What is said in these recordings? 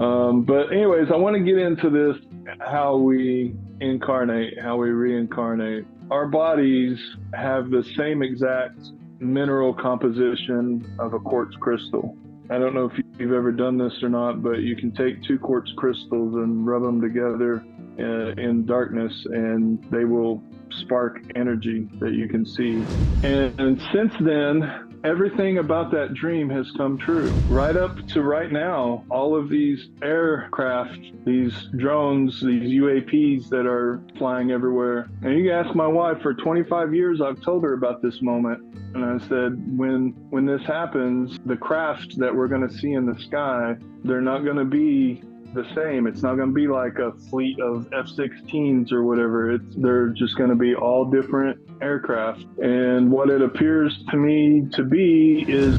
But anyways, I want to get into this, how we incarnate, how we reincarnate. Our bodies have the same exact mineral composition of a quartz crystal. I don't know if you've ever done this or not, but you can take two quartz crystals and rub them together in darkness, and they will spark energy that you can see. And since then, everything about that dream has come true. Right up to right now, all of these aircraft, these drones, these UAPs that are flying everywhere. And you can ask my wife, for 25 years, I've told her about this moment. And I said, when this happens, the craft that we're going to see in the sky, they're not going to be the same. It's not going to be like a fleet of F-16s or whatever. They're just going to be all different aircraft. And what it appears to me to be is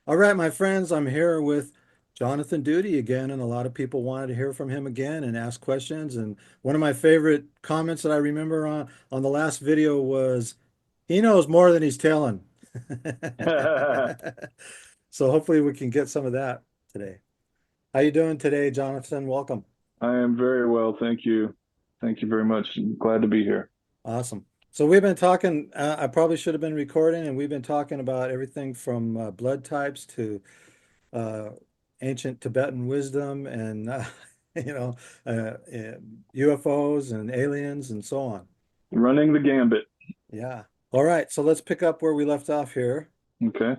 All right, my friends, I'm here with Jonathan Duty again, and a lot of people wanted to hear from him again and ask questions. And one of my favorite comments that I remember on the last video was, he knows more than he's telling. I So hopefully we can get some of that today. How you doing today, Jonathan? Welcome. am very well, thank you. Thank you very much. Glad to be here. Awesome. So we've been talking, I probably should have been recording, and we've been talking about everything from blood types to uh, ancient Tibetan wisdom and you know UFOs and aliens and so on. Running the gambit. Yeah. All right. So let's pick up where we left off here. Okay.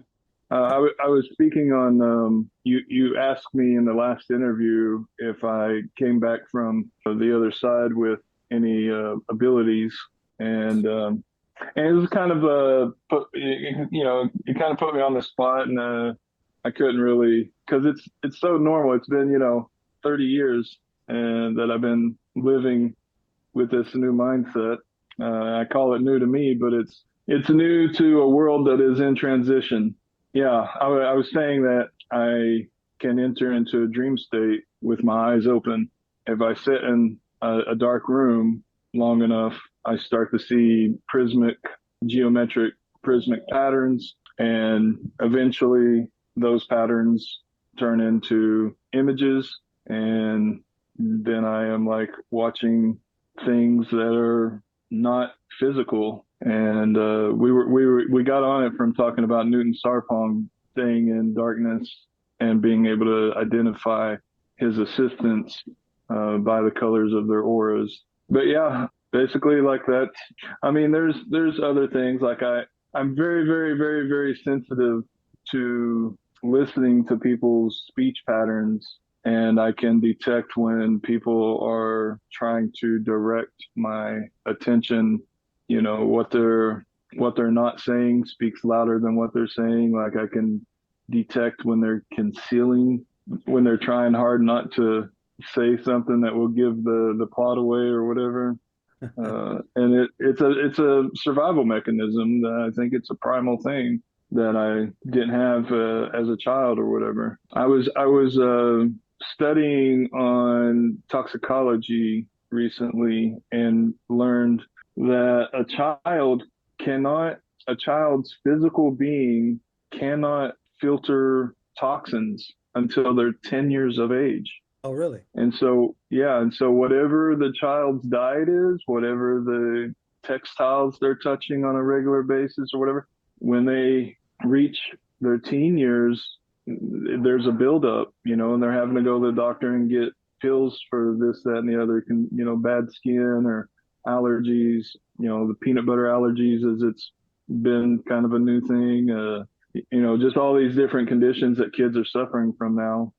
I was speaking on, you asked me in the last interview if I came back from the other side with any abilities, and and it was kind of it kind of put me on the spot, and I couldn't really, because it's so normal. It's been 30 years and that I've been living with this new mindset. I call it new to me, but it's new to a world that is in transition. Yeah, I was saying that I can enter into a dream state with my eyes open. If I sit in a dark room long enough, I start to see geometric prismic patterns, and eventually those patterns turn into images, and then I am like watching things that are not physical. And we got on it from talking about Newton Sarpong staying in darkness and being able to identify his assistants by the colors of their auras. But yeah, basically like that. I mean, there's other things, like I'm very, very, very, very sensitive to listening to people's speech patterns, and I can detect when people are trying to direct my attention. What they're not saying speaks louder than what they're saying. Like, I can detect when they're concealing, when they're trying hard not to say something that will give the plot away or whatever. And it's a survival mechanism that I think it's a primal thing that I didn't have as a child or whatever. I was studying on toxicology recently and learned that a child's physical being cannot filter toxins until they're 10 years of age. Oh, really? And so, yeah, and so whatever the child's diet is, whatever the textiles they're touching on a regular basis or whatever, when they reach their teen years, there's a buildup, and they're having to go to the doctor and get pills for this, that, and the other, bad skin or allergies, the peanut butter allergies, as it's been kind of a new thing, just all these different conditions that kids are suffering from now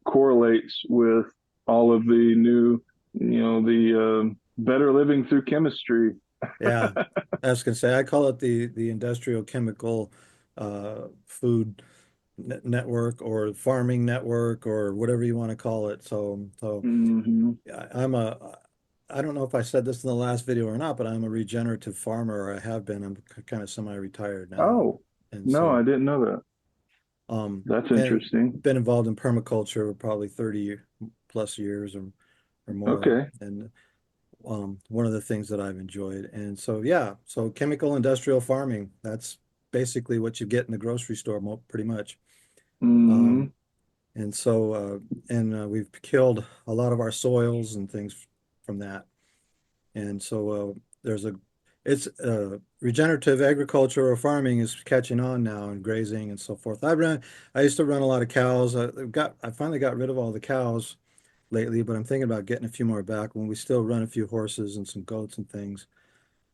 correlates with all of the new, the better living through chemistry. Yeah. I was gonna say I call it the industrial chemical food network or farming network or whatever you want to call it. So Hmm. I don't know if I said this in the last video or not, but I'm a regenerative farmer, or I have been. I'm kind of semi-retired now. Oh, And no, I so, didn't know that. That's and interesting. been involved in permaculture for probably 30 plus years or more. Okay. And one of the things that I've enjoyed. And so, yeah, so chemical industrial farming, that's basically what you get in the grocery store, pretty much. Um, Hmm. and so, we've killed a lot of our soils and things from that. And so, there's a, it's regenerative agriculture or farming is catching on now, and grazing and so forth. I used to run a lot of cows. I finally got rid of all the cows lately, but I'm thinking about getting a few more back when we still run a few horses and some goats and things.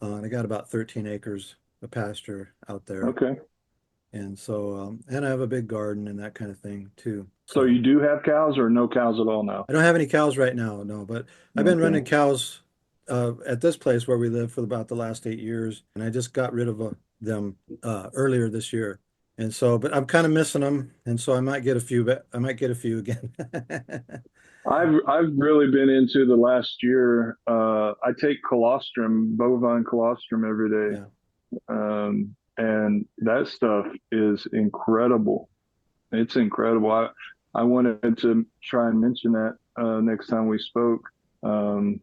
And I got about 13 acres of pasture out there. Okay. And so, and I have a big garden and that kind of thing too. So So you do have cows or no cows at all now? I don't have any cows right now, no, but I've been Okay. running cows at this place where we live for about the last 8 years. And I just got rid of them earlier this year. And so, but I'm kind of missing them. And so I might get a few, I might get a few again. I've really been into the last year. I take colostrum, bovine colostrum every day. Yeah. And that stuff is incredible. It's incredible. I wanted to try and mention that next time we spoke, um,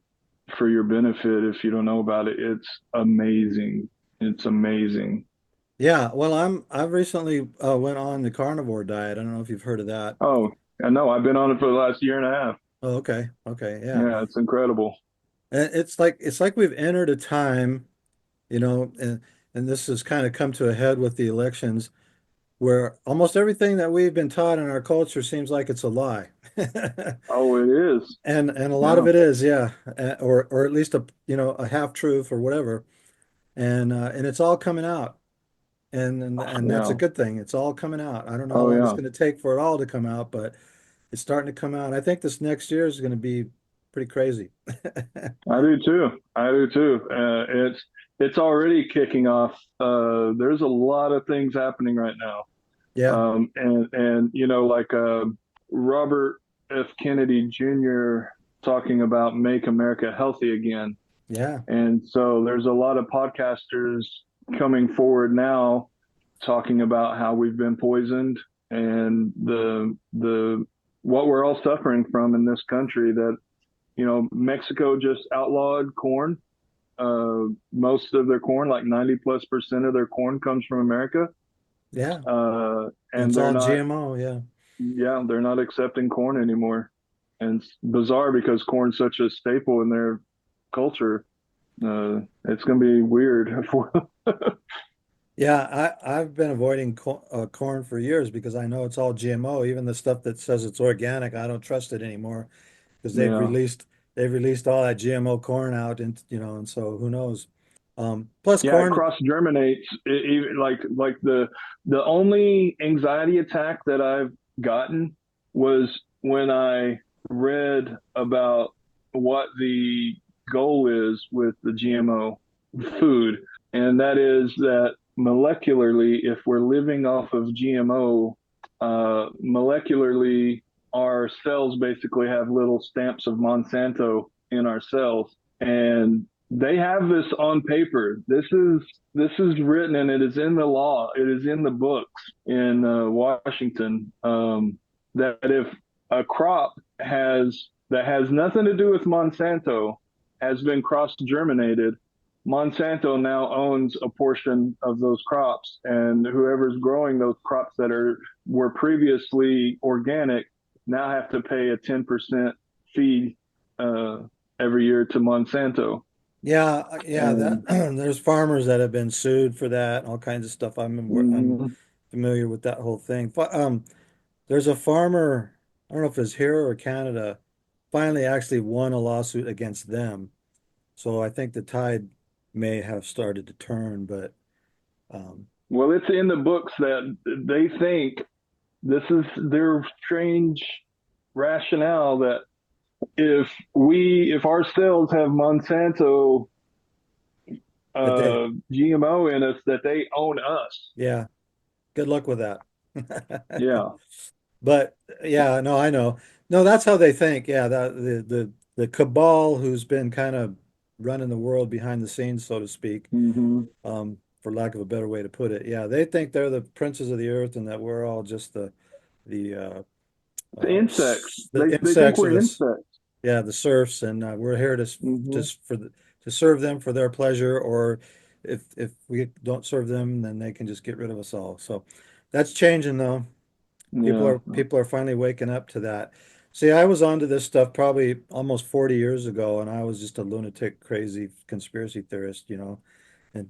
for your benefit. If you don't know about it, it's amazing. It's amazing. Yeah, well, I've recently went on the carnivore diet. I don't know if you've heard of that. Oh, I know. I've been on it for the last year and a half. Oh, okay, okay, yeah. Yeah, it's incredible. And it's like we've entered a time, and this has kind of come to a head with the elections, where almost everything that we've been taught in our culture seems like it's a lie. Oh, it is. And a lot of Yeah. it is, yeah, or at least a half truth or whatever. And it's all coming out. And that's a Yeah. good thing. It's all coming out. I don't know how Oh, long it's yeah. going to take for it all to come out, but it's starting to come out. I think this next year is going to be pretty crazy. I do too. I do too. It's already kicking off. There's a lot of things happening right now. Yeah, And like Robert F. Kennedy Jr. talking about make America healthy again. yeah, And so there's a lot of podcasters coming forward now talking about how we've been poisoned and the what we're all suffering from in this country. That Mexico just outlawed corn. Most of their corn, like 90+% of their corn, comes from America. yeah. And And it's they're all not, GMO. Yeah, yeah, they're not accepting corn anymore. And it's bizarre because corn's such a staple in their culture. It's going to be weird for. yeah. I've been avoiding corn for years because I know it's all GMO. Even the stuff that says it's organic, I don't trust it anymore because Yeah. they've released all that GMO corn out, and so who knows? Plus Yeah, it corn, cross germinates. Like the only anxiety attack that I've gotten was when I read about what the goal is with the GMO food, and that is that molecularly, if we're living off of GMO, molecularly, our cells basically have little stamps of Monsanto in our cells, and they have this on paper. This is written and it is in the law. It is in the books in Washington, that if a crop has nothing to do with Monsanto has been cross germinated, Monsanto now owns a portion of those crops, and whoever's growing those crops that were previously organic now have to pay a 10% fee uh, every year to Monsanto. yeah, yeah. That And there's farmers that have been sued for that, all kinds of stuff. I'm mhm. familiar with that whole thing. But there's a farmer, I don't know if it's here or Canada, finally actually won a lawsuit against them. So I think the tide may have started to turn, but um, Well, it's in the books that they think this is their strange rationale that if our cells have Monsanto that they, GMO in us, that they own us. yeah, good luck with that. Yeah. But yeah, no, I know. No, that's how they think. Yeah, the cabal who's been kind of running the world behind the scenes, so to speak, Hmm. for lack of a better way to put it. Yeah, they think they're the princes of the earth and that we're all just the The insects. the They think insects or we're insects. yeah, the serfs, and we're here to Hmm. just for to serve them for their pleasure, or if we don't serve them, then they can just get rid of us all. So that's changing though. Yeah. People are finally waking up to that. See, I was onto this stuff probably almost 40 years ago, and I was just a lunatic, crazy conspiracy theorist, and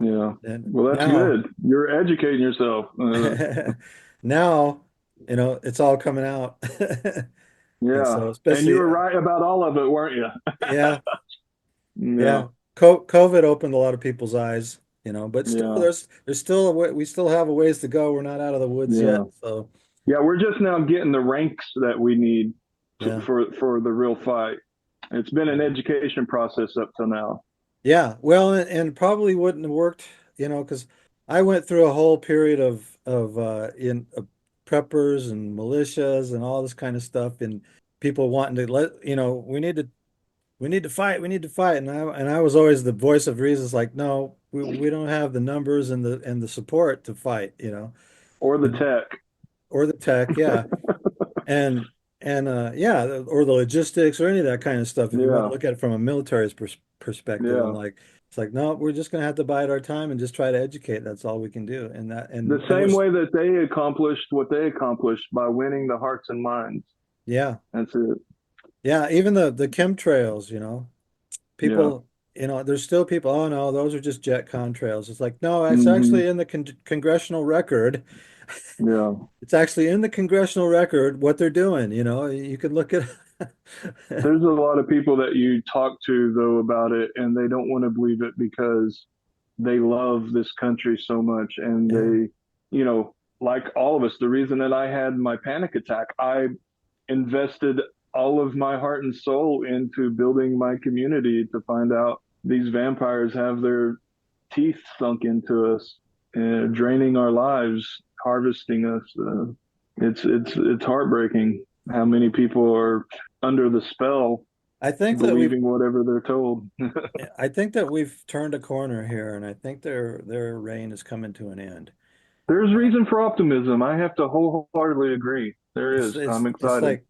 Yeah. and Well, that's now good. You're educating yourself. now, it's all coming out. And Yeah. so And you especially, were right about all of it, weren't you? yeah, Yeah. yeah. COVID opened a lot of people's eyes, but still Yeah. there's still we still have a ways to go. We're not out of the woods yet. Yeah. So Yeah. We're just now getting the ranks that we need yeah. for the real fight. It's been an Yeah. education process up to now. Yeah, well, and probably wouldn't have worked, because I went through a whole period of in preppers and militias and all this kind of stuff, and people wanting to we need to fight, we need to fight, and I was always the voice of reason, like, no, we don't have the numbers and the support to fight, Or the and tech. or the tech, yeah, and yeah, or the logistics or any of that kind of stuff. If you want to Yeah. look at it from a military perspective, I'm Yeah. like, it's like, no, we're just gonna have to bide our time and just try to educate. That's all we can do. And that The and we're same way that they accomplished what they accomplished by winning the hearts and minds. yeah, That's it. yeah. Even the chemtrails, Yeah. people, there's still people. Oh no, those are just jet contrails. It's like, no, it's Hmm. actually in the congressional record. Yeah. It's actually in the congressional record what they're doing. You can look at. There's a lot of people that you talk to though about it, and they don't want to believe it because they love this country so much, and Yeah, like all of us, the reason that I had my panic attack, I invested all of my heart and soul into building my community to find out these vampires have their teeth sunk into us, draining our lives, harvesting us. It's heartbreaking how many people are under the spell, I think that we've believing whatever they're told. I think that we've turned a corner here, and I think their reign is coming to an end. There's Uh, reason for optimism. I have to wholeheartedly agree. There it's is. I'm it's excited. like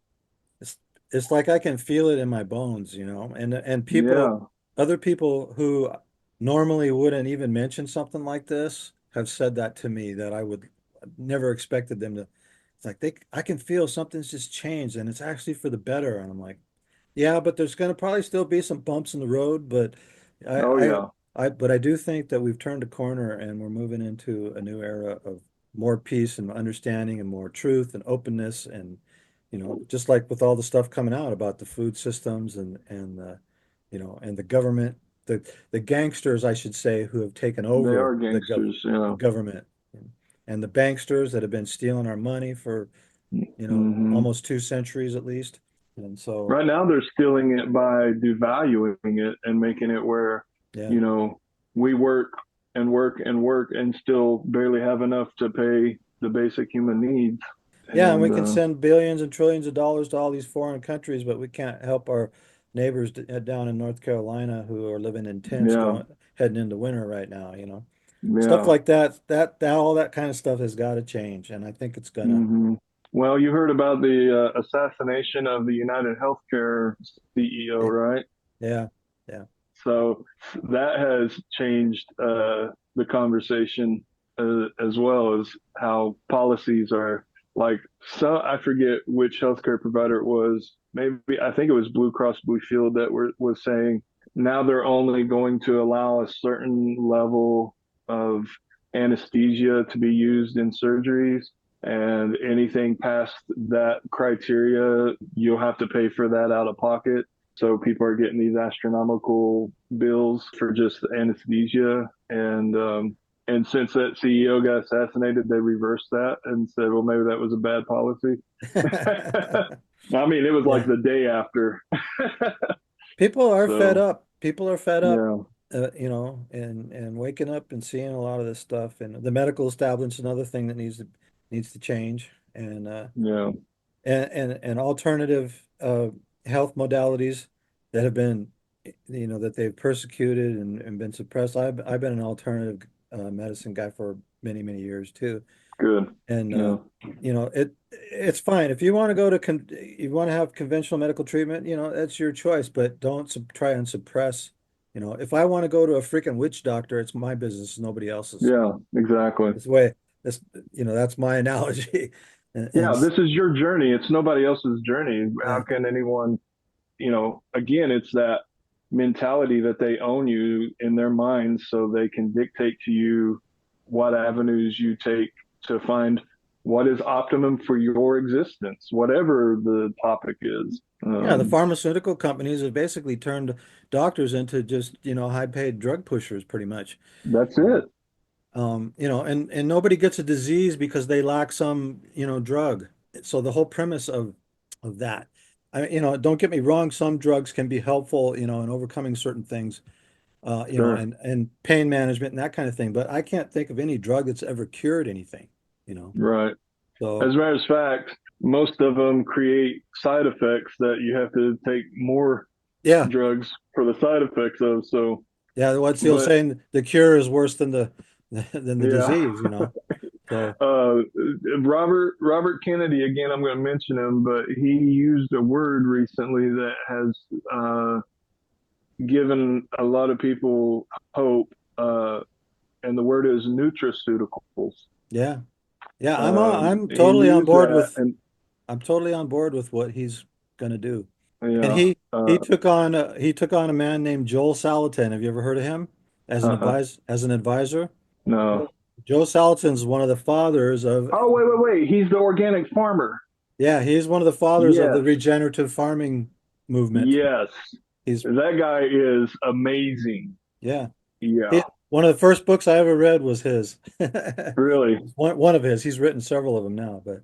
it's it's like I can feel it in my bones, and Yeah. other people who normally wouldn't even mention something like this have said that to me that I would never expected them to. It's like I can feel something's just changed, and it's actually for the better. And I'm like, yeah, but there's going to probably still be some bumps in the road, but I, Oh I, yeah. but I do think that we've turned a corner and we're moving into a new era of more peace and understanding and more truth and openness and, just like with all the stuff coming out about the food systems and the government, the gangsters, I should say, who have taken They over are gangsters. the Yeah. government and the banksters that have been stealing our money for, Hmm. almost 2 centuries at least. And so, Right now, they're stealing it by devaluing it and making it where, yeah. you know, we work and work and work and still barely have enough to pay the basic human needs. Yeah, and we And can send billions and trillions of dollars to all these foreign countries, but we can't help our neighbors down in North Carolina who are living in tents yeah, going heading into winter right now, Stuff yeah. like that all that kind of stuff has got to change, and I think it's gonna. Hmm. Well, you heard about the assassination of the United Healthcare CEO, Yeah, right? yeah, yeah. So that has changed the conversation as well as how policies are like. So I forget which healthcare provider it was. Maybe I think it was Blue Cross Blue Shield that was saying now they're only going to allow a certain level of anesthesia to be used in surgeries. And anything past that criteria, you'll have to pay for that out of pocket. So people are getting these astronomical bills for just anesthesia. And since that CEO got assassinated, they reversed that and said, well, maybe that was a bad policy. I mean, it was like Yeah. the day after. People are fed So, up. People are fed up, yeah, and waking up and seeing a lot of this stuff. And the medical establishment is another thing that needs to change. yeah, And alternative health modalities that have been, that they've persecuted and been suppressed. I've been an alternative medicine guy for many, many years too. Good. And Yeah. it's fine if you want to go to you want to have conventional medical treatment, that's your choice, but don't try and suppress. If I want to go to a freaking witch doctor, it's my business, nobody else's. Yeah, exactly. This way, that's that's my analogy. And Yeah, this is your journey. It's nobody else's journey. How yeah, can anyone, again, it's that mentality that they own you in their minds so they can dictate to you what avenues you take to find what is optimum for your existence, whatever the topic is. yeah, the pharmaceutical companies have basically turned doctors into just, high-paid drug pushers pretty much. That's it. And nobody gets a disease because they lack some, drug. So the whole premise of that, don't get me wrong, some drugs can be helpful, in overcoming certain things, Sure. and pain management and that kind of thing. But I can't think of any drug that's ever cured anything, you know. Right. As So a matter of fact, most of them create side effects that you have to take more yeah, drugs for the side effects of. So, yeah. What's the old but saying? The cure is worse than the than the yeah, disease. So uh, Robert Kennedy again. I'm going to mention him, but he used a word recently that has given a lot of people hope, and the word is nutraceuticals. yeah, yeah. I'm He totally on used board that, with and I'm totally on board with what he's gonna do. And yeah, he took on a man named Joel Salatin. Have you ever heard of him uh-uh, as an advisor? no. Joe, Joe Salatin's one of the fathers of Oh, wait. He's the organic farmer. yeah, he's one of the fathers of the Yes, regenerative farming movement. yes. He's That guy is amazing. yeah. Yeah, One of the first books I ever read was his. really. One of his. He's written several of them now, but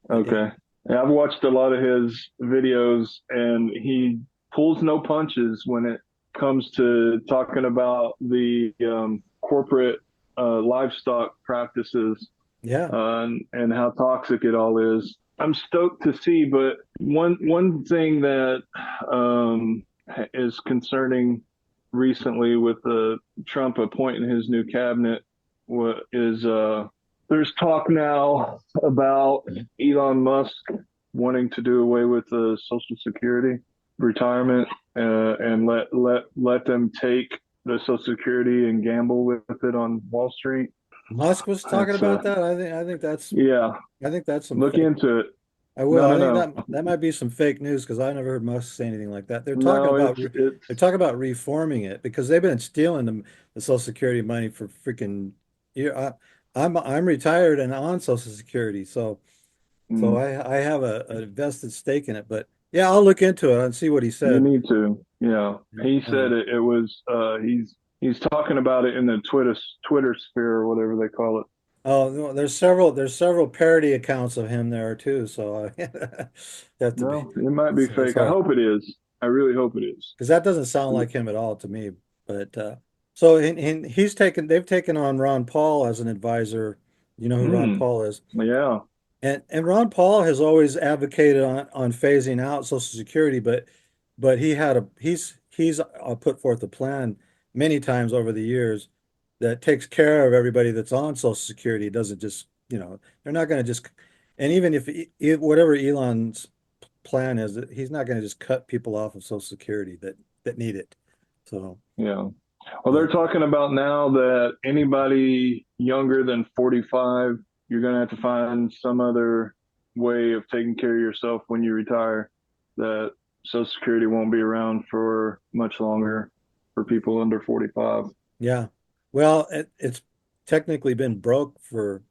yeah. Okay. Yeah, I've watched a lot of his videos, and he pulls no punches when it comes to talking about the corporate livestock practices, Yeah. and how toxic it all is. I'm stoked to see, but one thing that um, is concerning recently with Trump appointing his new cabinet is there's talk now about Elon Musk wanting to do away with the Social Security retirement, and let them take the Social Security and gamble with it on Wall Street. Musk was talking That's about that. I think yeah. that's some Look fake. into it. I will. No, I no, think no, that might be some fake news because I never heard Musk say anything like that. no. It's They're talking about reforming it because they've been stealing the Social Security money for freaking year. I'm retired and on Social Security, so mm, I have a vested stake in it. But yeah, I'll look into it and see what he you said. need to. Yeah, he said Um, it was. He's talking about it in the Twitter sphere or whatever they call it. oh, no, there's several parody accounts of him there too. So I have to be. No, it might be It's fake. I hard. hope it is. I really hope it is. Because that doesn't sound like him at all to me. But so they've taken on Ron Paul as an advisor. You know who Ron Hmm. Paul is, Yeah. and Ron Paul has always advocated on phasing out Social Security, but he's put forth a plan many times over the years that takes care of everybody that's on Social Security. It doesn't just they're not going to just and even if whatever Elon's plan is that he's not going to just cut people off of Social Security that need it. So, Yeah. Well, they're but talking about now that anybody younger than 45, you're going to have to find some other way of taking care of yourself when you retire. That Social Security won't be around for much longer for people under 45. yeah, well, it's technically been broke for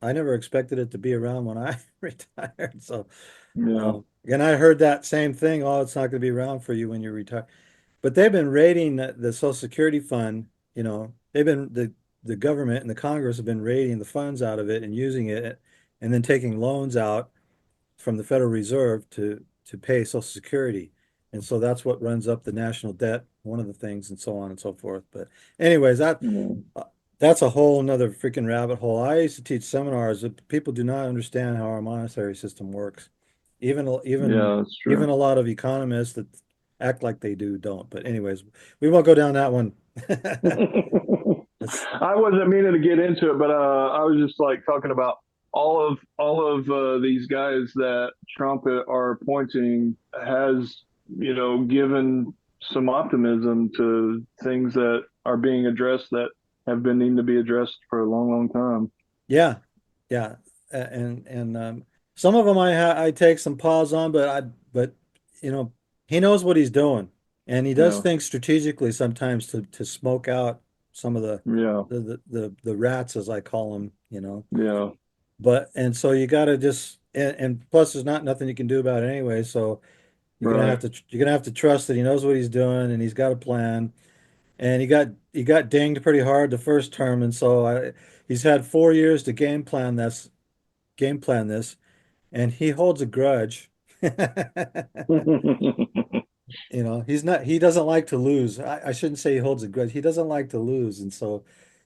I never expected it to be around when I retired. So, Yeah. and I heard that same thing. Oh, it's not going to be around for you when you retire. But they've been raiding the Social Security fund. They've been the government and the Congress have been raiding the funds out of it and using it, and then taking loans out from the Federal Reserve to pay Social Security. And so that's what runs up the national debt, one of the things, and so on and so forth. But anyways, Yeah. uh, that's a whole nother freaking rabbit hole. I used to teach seminars that people do not understand how our monetary system works. Even even Yeah, that's even true. a lot of economists that act like they do don't. But anyways, we won't go down that one. It's I wasn't meaning to get into it, but I was just like talking about all of these guys that Trump are appointing has, given some optimism to things that are being addressed that have been needing to be addressed for a long, long time. yeah, yeah, and some of them I take some pause on, but you know he knows what he's doing, and he does Yeah, things strategically sometimes to smoke out some of yeah, the rats as I call them, you know. yeah. But and so you got to just and plus there's not nothing you can do about it anyway. So Right. you're gonna have to trust that he knows what he's doing and he's got a plan. And he got dinged pretty hard the first term, and so he's had 4 years to game plan this, and he holds a grudge. You know, he doesn't like to lose. I shouldn't say he holds a grudge. He doesn't like to lose, and so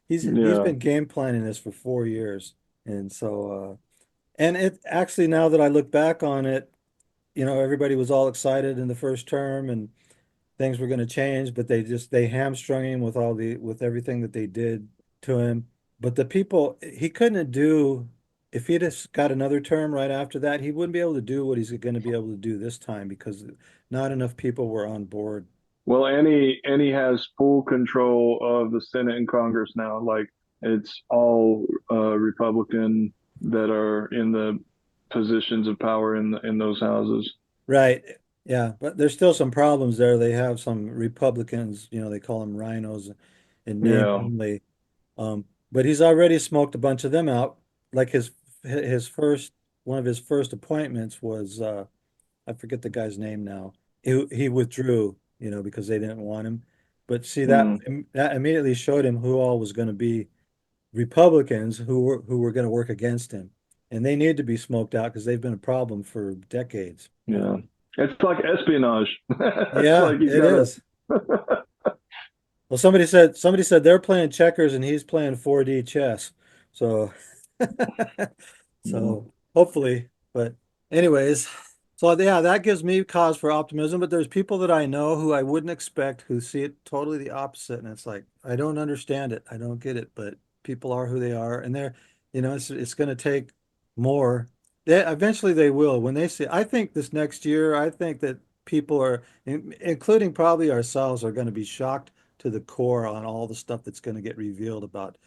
he's Yeah. been game planning this for 4 years, and so and it actually now that I look back on it, you know, everybody was all excited in the first term and things were going to change, but they hamstrung him with with everything that they did to him. But the people he couldn't do if he'd just got another term right after that, he wouldn't be able to do what he's going to be able to do this time because not enough people were on board. Well, Annie has full control of the Senate and Congress now. Like it's all Republican that are in the positions of power in those houses. Right. Yeah, but there's still some problems there. They have some Republicans, you know, they call them rhinos in name Yeah. only. But he's already smoked a bunch of them out. Like his first one of his first appointments was I forget the guy's name now. He withdrew, you know, because they didn't want him. But see Mm, that immediately showed him who all was going to be Republicans who were going to work against him. And they need to be smoked out because they've been a problem for decades, you yeah. know. It's like espionage. It's Yeah, like he's it got is. a Well, somebody said they're playing checkers and he's playing 4D chess. So so hopefully, but anyways, so yeah, that gives me cause for optimism, but there's people that I know who I wouldn't expect who see it totally the opposite and it's like I don't understand it. I don't get it, but people are who they are and they're, you know, it's going to take more. Eventually they will when they see I think this next year, I think that people are including probably ourselves are going to be shocked to the core on all the stuff that's going to get revealed about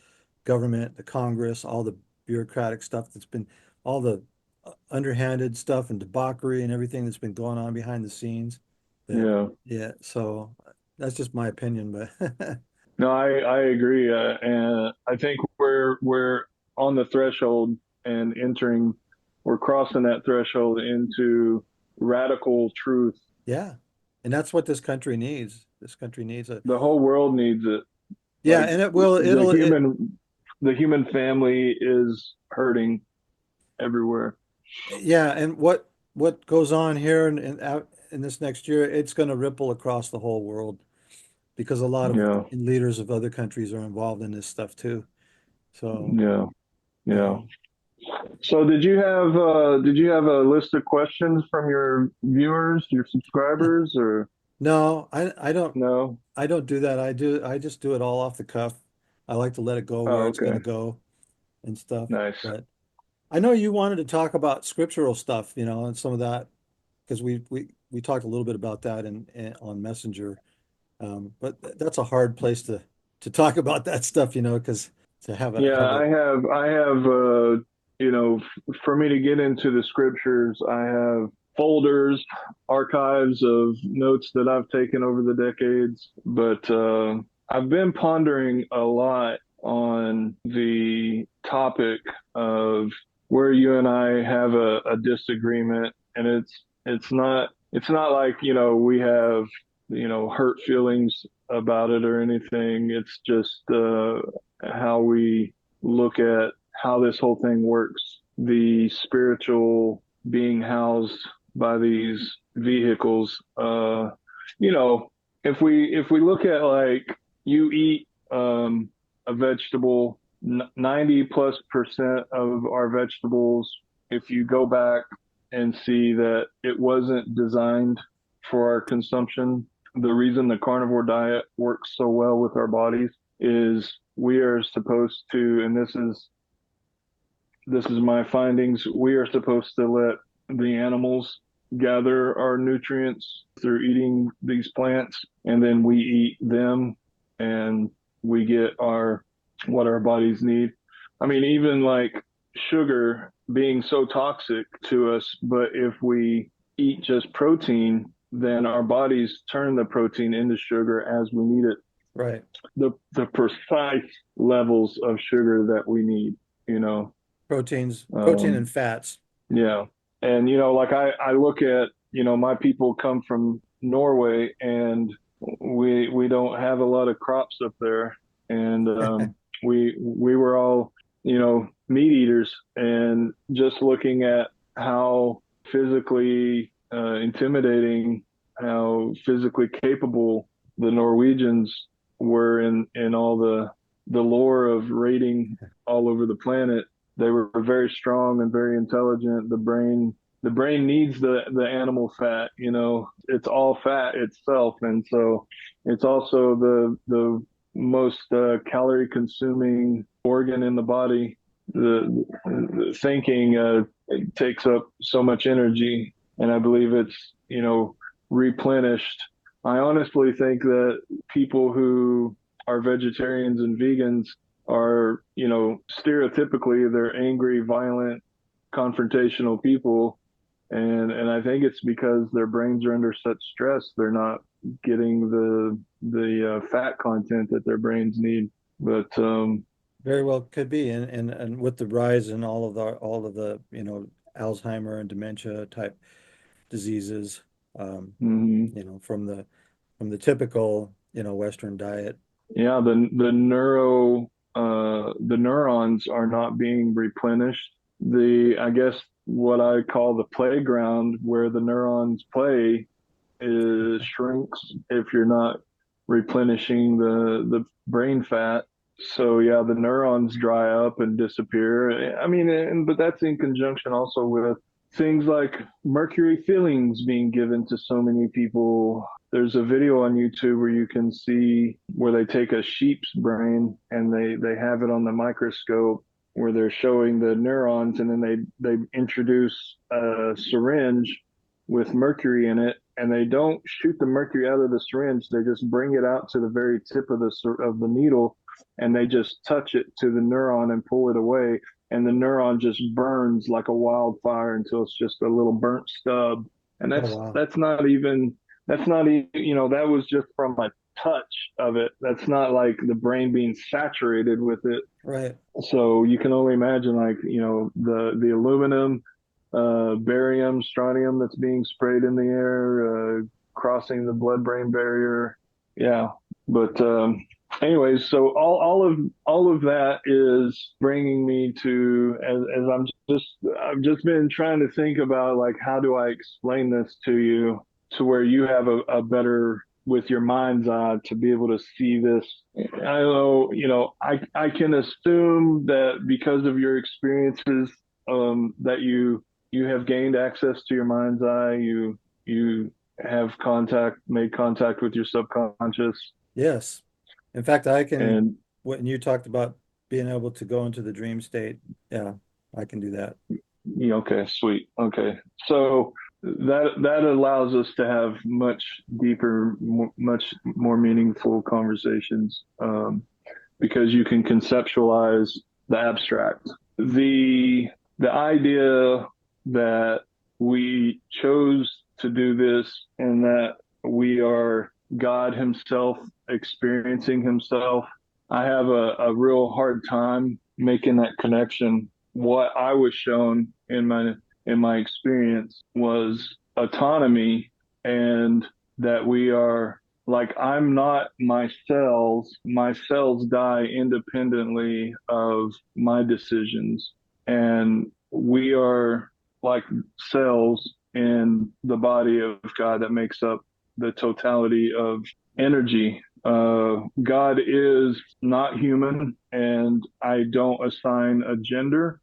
government, the Congress, all the bureaucratic stuff that's been, all the underhanded stuff and debauchery and everything that's been going on behind the scenes. That, yeah. yeah, so that's just my opinion, but No, I agree, and I think we're on the threshold and entering, we're crossing that threshold into radical truth. yeah, and that's what this country needs. This country needs a, The whole world needs it. yeah, Like and it will, the human family is hurting everywhere. yeah, and what goes on here and out in this next year, it's going to ripple across the whole world because a lot of Yeah, leaders of other countries are involved in this stuff too. So, yeah, yeah. um, So did you have a list of questions from your viewers, your subscribers, or no, no? I don't do that. I just do it all off the cuff. I like to let it go where Oh, it's going to okay, go and stuff. nice. But I know you wanted to talk about scriptural stuff, you know, and some of that because we talked a little bit about that in on Messenger. But that's a hard place to talk about that stuff, you know, because to Yeah, have a I have, for me to get into the scriptures, I have folders, archives of notes that I've taken over the decades. But I've been pondering a lot on the topic of where you and I have a disagreement, and it's not like, we have, hurt feelings about it or anything. It's just how we look at how this whole thing works. The spiritual being housed by these vehicles. You know, if we look at like you eat a vegetable, 90+% of our vegetables, if you go back and see that it wasn't designed for our consumption, the reason the carnivore diet works so well with our bodies is we are supposed to, and this is my findings, we are supposed to let the animals gather our nutrients through eating these plants, and then we eat them, and we get our what our bodies need. I mean, even like sugar being so toxic to us, but if we eat just protein, then our bodies turn the protein into sugar as we need it. Right. The precise levels of sugar that we need, you know. Protein and Um, fats. yeah. And, like I look at, my people come from Norway, and we don't have a lot of crops up there. And we were all, meat eaters, and just looking at how physically intimidating, how physically capable the Norwegians were in all the lore of raiding all over the planet. They were very strong and very intelligent. The brain needs the animal fat. It's all fat itself, and so it's also the most calorie consuming organ in the body. The thinking takes up so much energy, and I believe it's replenished. I honestly think that people who are vegetarians and vegans are, stereotypically they're angry, violent, confrontational people. And I think it's because their brains are under such stress. They're not getting the fat content that their brains need. But Very well could be. And with the rise in all of the, Alzheimer and dementia type diseases, um, mhm. from the typical, Western diet. Yeah, the neurons are not being replenished. I guess what I call the playground where the neurons play is shrinks if you're not replenishing the brain fat. So yeah, the neurons dry up and disappear. I mean, but that's in conjunction also with things like mercury fillings being given to so many people. There's a video on YouTube where you can see where they take a sheep's brain and they have it on the microscope where they're showing the neurons, and then they introduce a syringe with mercury in it, and they don't shoot the mercury out of the syringe. They just bring it out to the very tip of the needle, and they just touch it to the neuron and pull it away, and the neuron just burns like a wildfire until it's just a little burnt stub. And Oh, that's wow. that's not even that's not even that was just from a touch of it. That's not like the brain being saturated with it. Right. So you can only imagine, like, the aluminum, barium, strontium that's being sprayed in the air, crossing the blood-brain barrier. Yeah, but anyways, so all of that is bringing me to, as I've just been trying to think about, like, how do I explain this to you to where you have a better, with your mind's eye, to be able to see this. I know, I can assume that because of your experiences, that you have gained access to your mind's eye. You have made contact with your subconscious, Yes. In fact, and when you talked about being able to go into the dream state, yeah, I can do that. okay, sweet, okay. So that allows us to have much deeper, much more meaningful conversations, because you can conceptualize the abstract. The the idea that we chose to do this, and that we are God Himself experiencing Himself, I have a real hard time making that connection. What I was shown in my experience was autonomy, and that we are, like, I'm not my cells. My cells die independently of my decisions. And we are like cells in the body of God that makes up the totality of energy. God is not human, and I don't assign a gender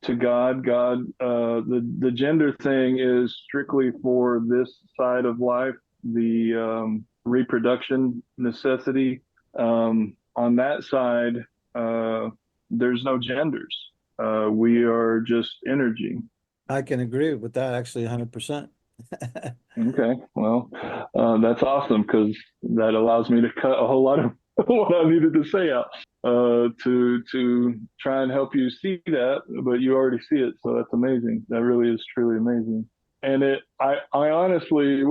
to God. The gender thing is strictly for this side of life, the reproduction necessity. on that side, uh, there's no genders. We are just energy. I can agree with that actually 100%. Okay, well, that's awesome because that allows me to cut a whole lot of what I needed to say out to try and help you see that, but you already see it, so that's amazing. That really is truly amazing. And I honestly,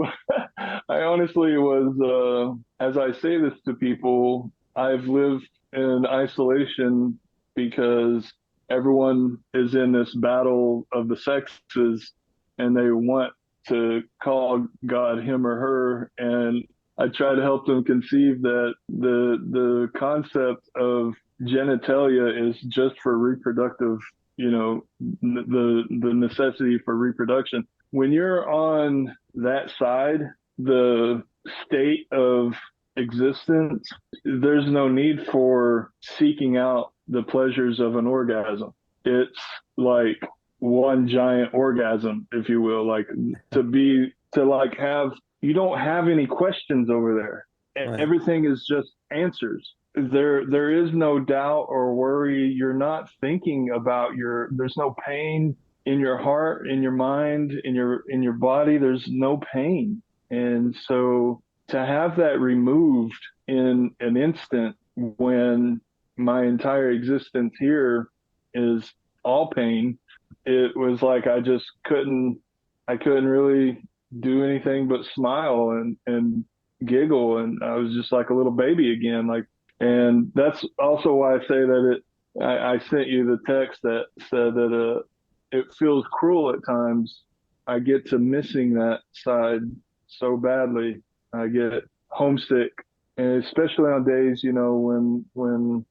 I honestly was, as I say this to people, I've lived in isolation because everyone is in this battle of the sexes, and they want to call God him or her, and I try to help them conceive that the concept of genitalia is just for reproductive, the necessity for reproduction. When you're on that side, the state of existence, there's no need for seeking out the pleasures of an orgasm. It's like one giant orgasm, if you will, like to like have, you don't have any questions over there. Right. Everything is just answers. There is no doubt or worry. You're not thinking about there's no pain in your heart, in your mind, in your body. There's no pain. And so to have that removed in an instant when my entire existence here is all pain, it was like I couldn't really do anything but smile and giggle, and I was just like a little baby again. Like, and that's also why I say that I sent you the text that said that it feels cruel at times. I get to missing that side so badly. I get homesick, and especially on days, when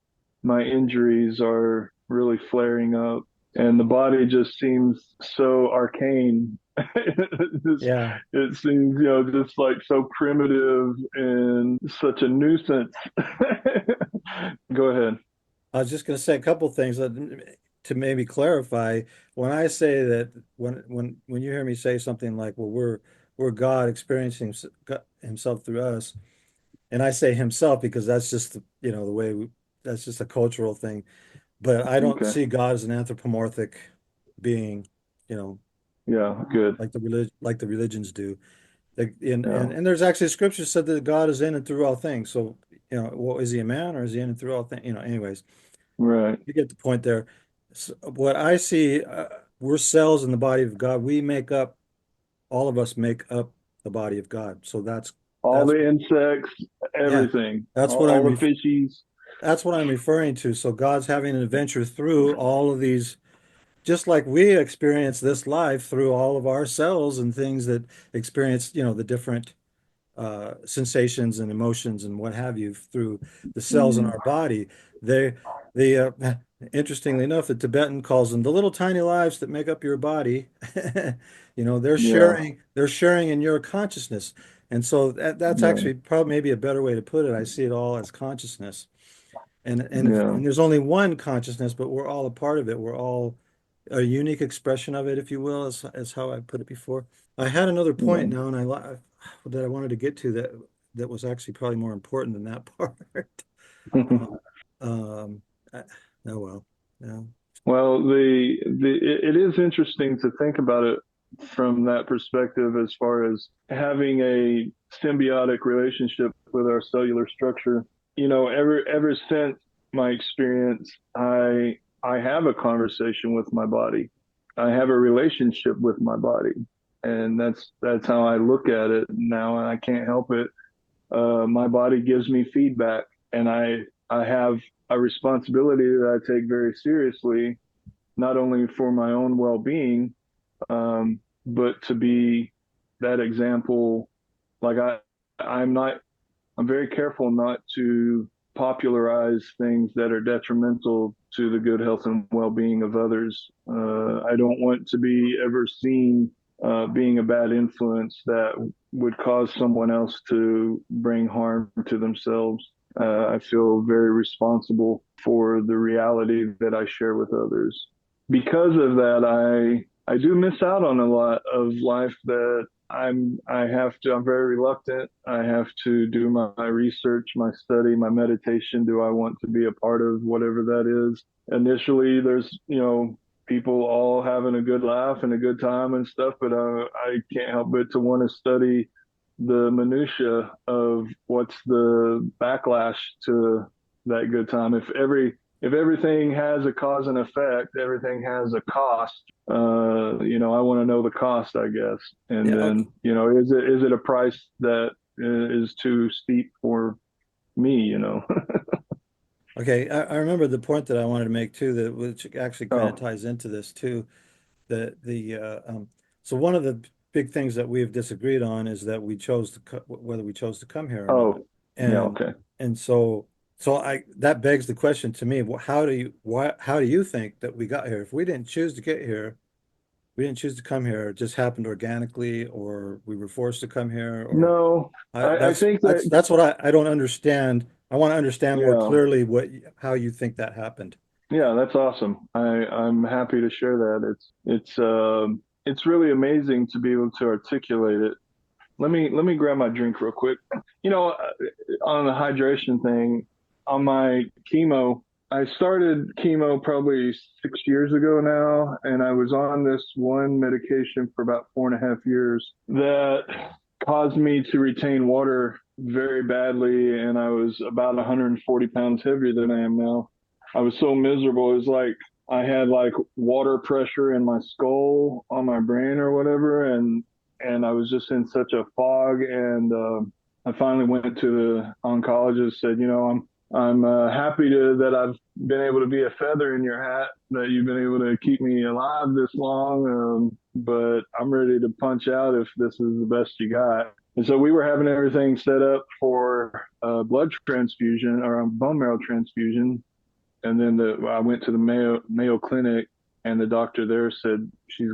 my injuries are really flaring up and the body just seems so arcane. Yeah. It seems, just like so primitive and such a nuisance. Go ahead. I was just going to say a couple things to maybe clarify. When I say that, when you hear me say something like, "Well, we're God experiencing Himself through us," and I say Himself because that's just the way that's just a cultural thing. But I don't Okay. see God as an anthropomorphic being, you know, Yeah, good. like the religions do. And, Yeah, and and there's actually scripture said that God is in and through all things. So, well, is He a man or is He in and through all things? Anyways, right. you get the point there. So what I see, we're cells in the body of God. All of us make up the body of God. So All that's the insects, yeah, everything, that's what all the fishies. that's what I'm referring to. So God's having an adventure through all of these, just like we experience this life through all of our cells and things that experience, the different sensations and emotions and what have you through the cells in Mm, our body. They, Interestingly enough, the Tibetan calls them the little tiny lives that make up your body. yeah, They're sharing in your consciousness. And so that's right. actually probably maybe a better way to put it. I see it all as consciousness. Yeah, And there's only one consciousness, but we're all a part of it. We're all a unique expression of it, if you will, as how I put it before. I had another point yeah. now, and that I wanted to get to that was actually probably more important than that part. Um, um, I- oh well, yeah, Well, it is interesting to think about it from that perspective, as far as having a symbiotic relationship with our cellular structure. Ever since my experience, I have a conversation with my body. I have a relationship with my body, and that's how I look at it now, and I can't help it. My body gives me feedback, and I have a responsibility that I take very seriously, not only for my own well-being, but to be that example. Like I'm not. I'm very careful not to popularize things that are detrimental to the good health and well-being of others. I don't want to be ever seen being a bad influence that would cause someone else to bring harm to themselves. I feel very responsible for the reality that I share with others. Because of that, I do miss out on a lot of life that I'm very reluctant. I have to do my research, my study, my meditation. Do I want to be a part of whatever that is? Initially, there's, people all having a good laugh and a good time and stuff, but I can't help but to want to study the minutia of what's the backlash to that good time. If everything has a cause and effect, everything has a cost. I want to know the cost, I guess. And Yeah, okay. then, is it a price that is too steep for me? Okay, I remember the point that I wanted to make too, that which actually kind of Oh, ties into this too. The so one of the big things that we have disagreed on is that we chose to whether we chose to come here or not. oh, yeah, And okay. and so I that begs the question to me, how do you think that we got here? If we didn't choose to get here, we didn't choose to come here, it just happened organically, or we were forced to come here, or No, I think that, that's what I don't understand. I want to understand more yeah, clearly how you think that happened. yeah, that's awesome. I'm happy to share that. It's really amazing to be able to articulate it. Let me grab my drink real quick. On the hydration thing, on my chemo, I started chemo probably 6 years ago now, and I was on this one medication for about 4.5 years that caused me to retain water very badly, and I was about 140 pounds heavier than I am now. I was so miserable. It was like I had like water pressure in my skull on my brain or whatever, and I was just in such a fog. And I finally went to the oncologist, said, I'm happy that I've been able to be a feather in your hat, that you've been able to keep me alive this long, but I'm ready to punch out if this is the best you got. And so we were having everything set up for blood transfusion or bone marrow transfusion. And then I went to the Mayo Clinic, and the doctor there said she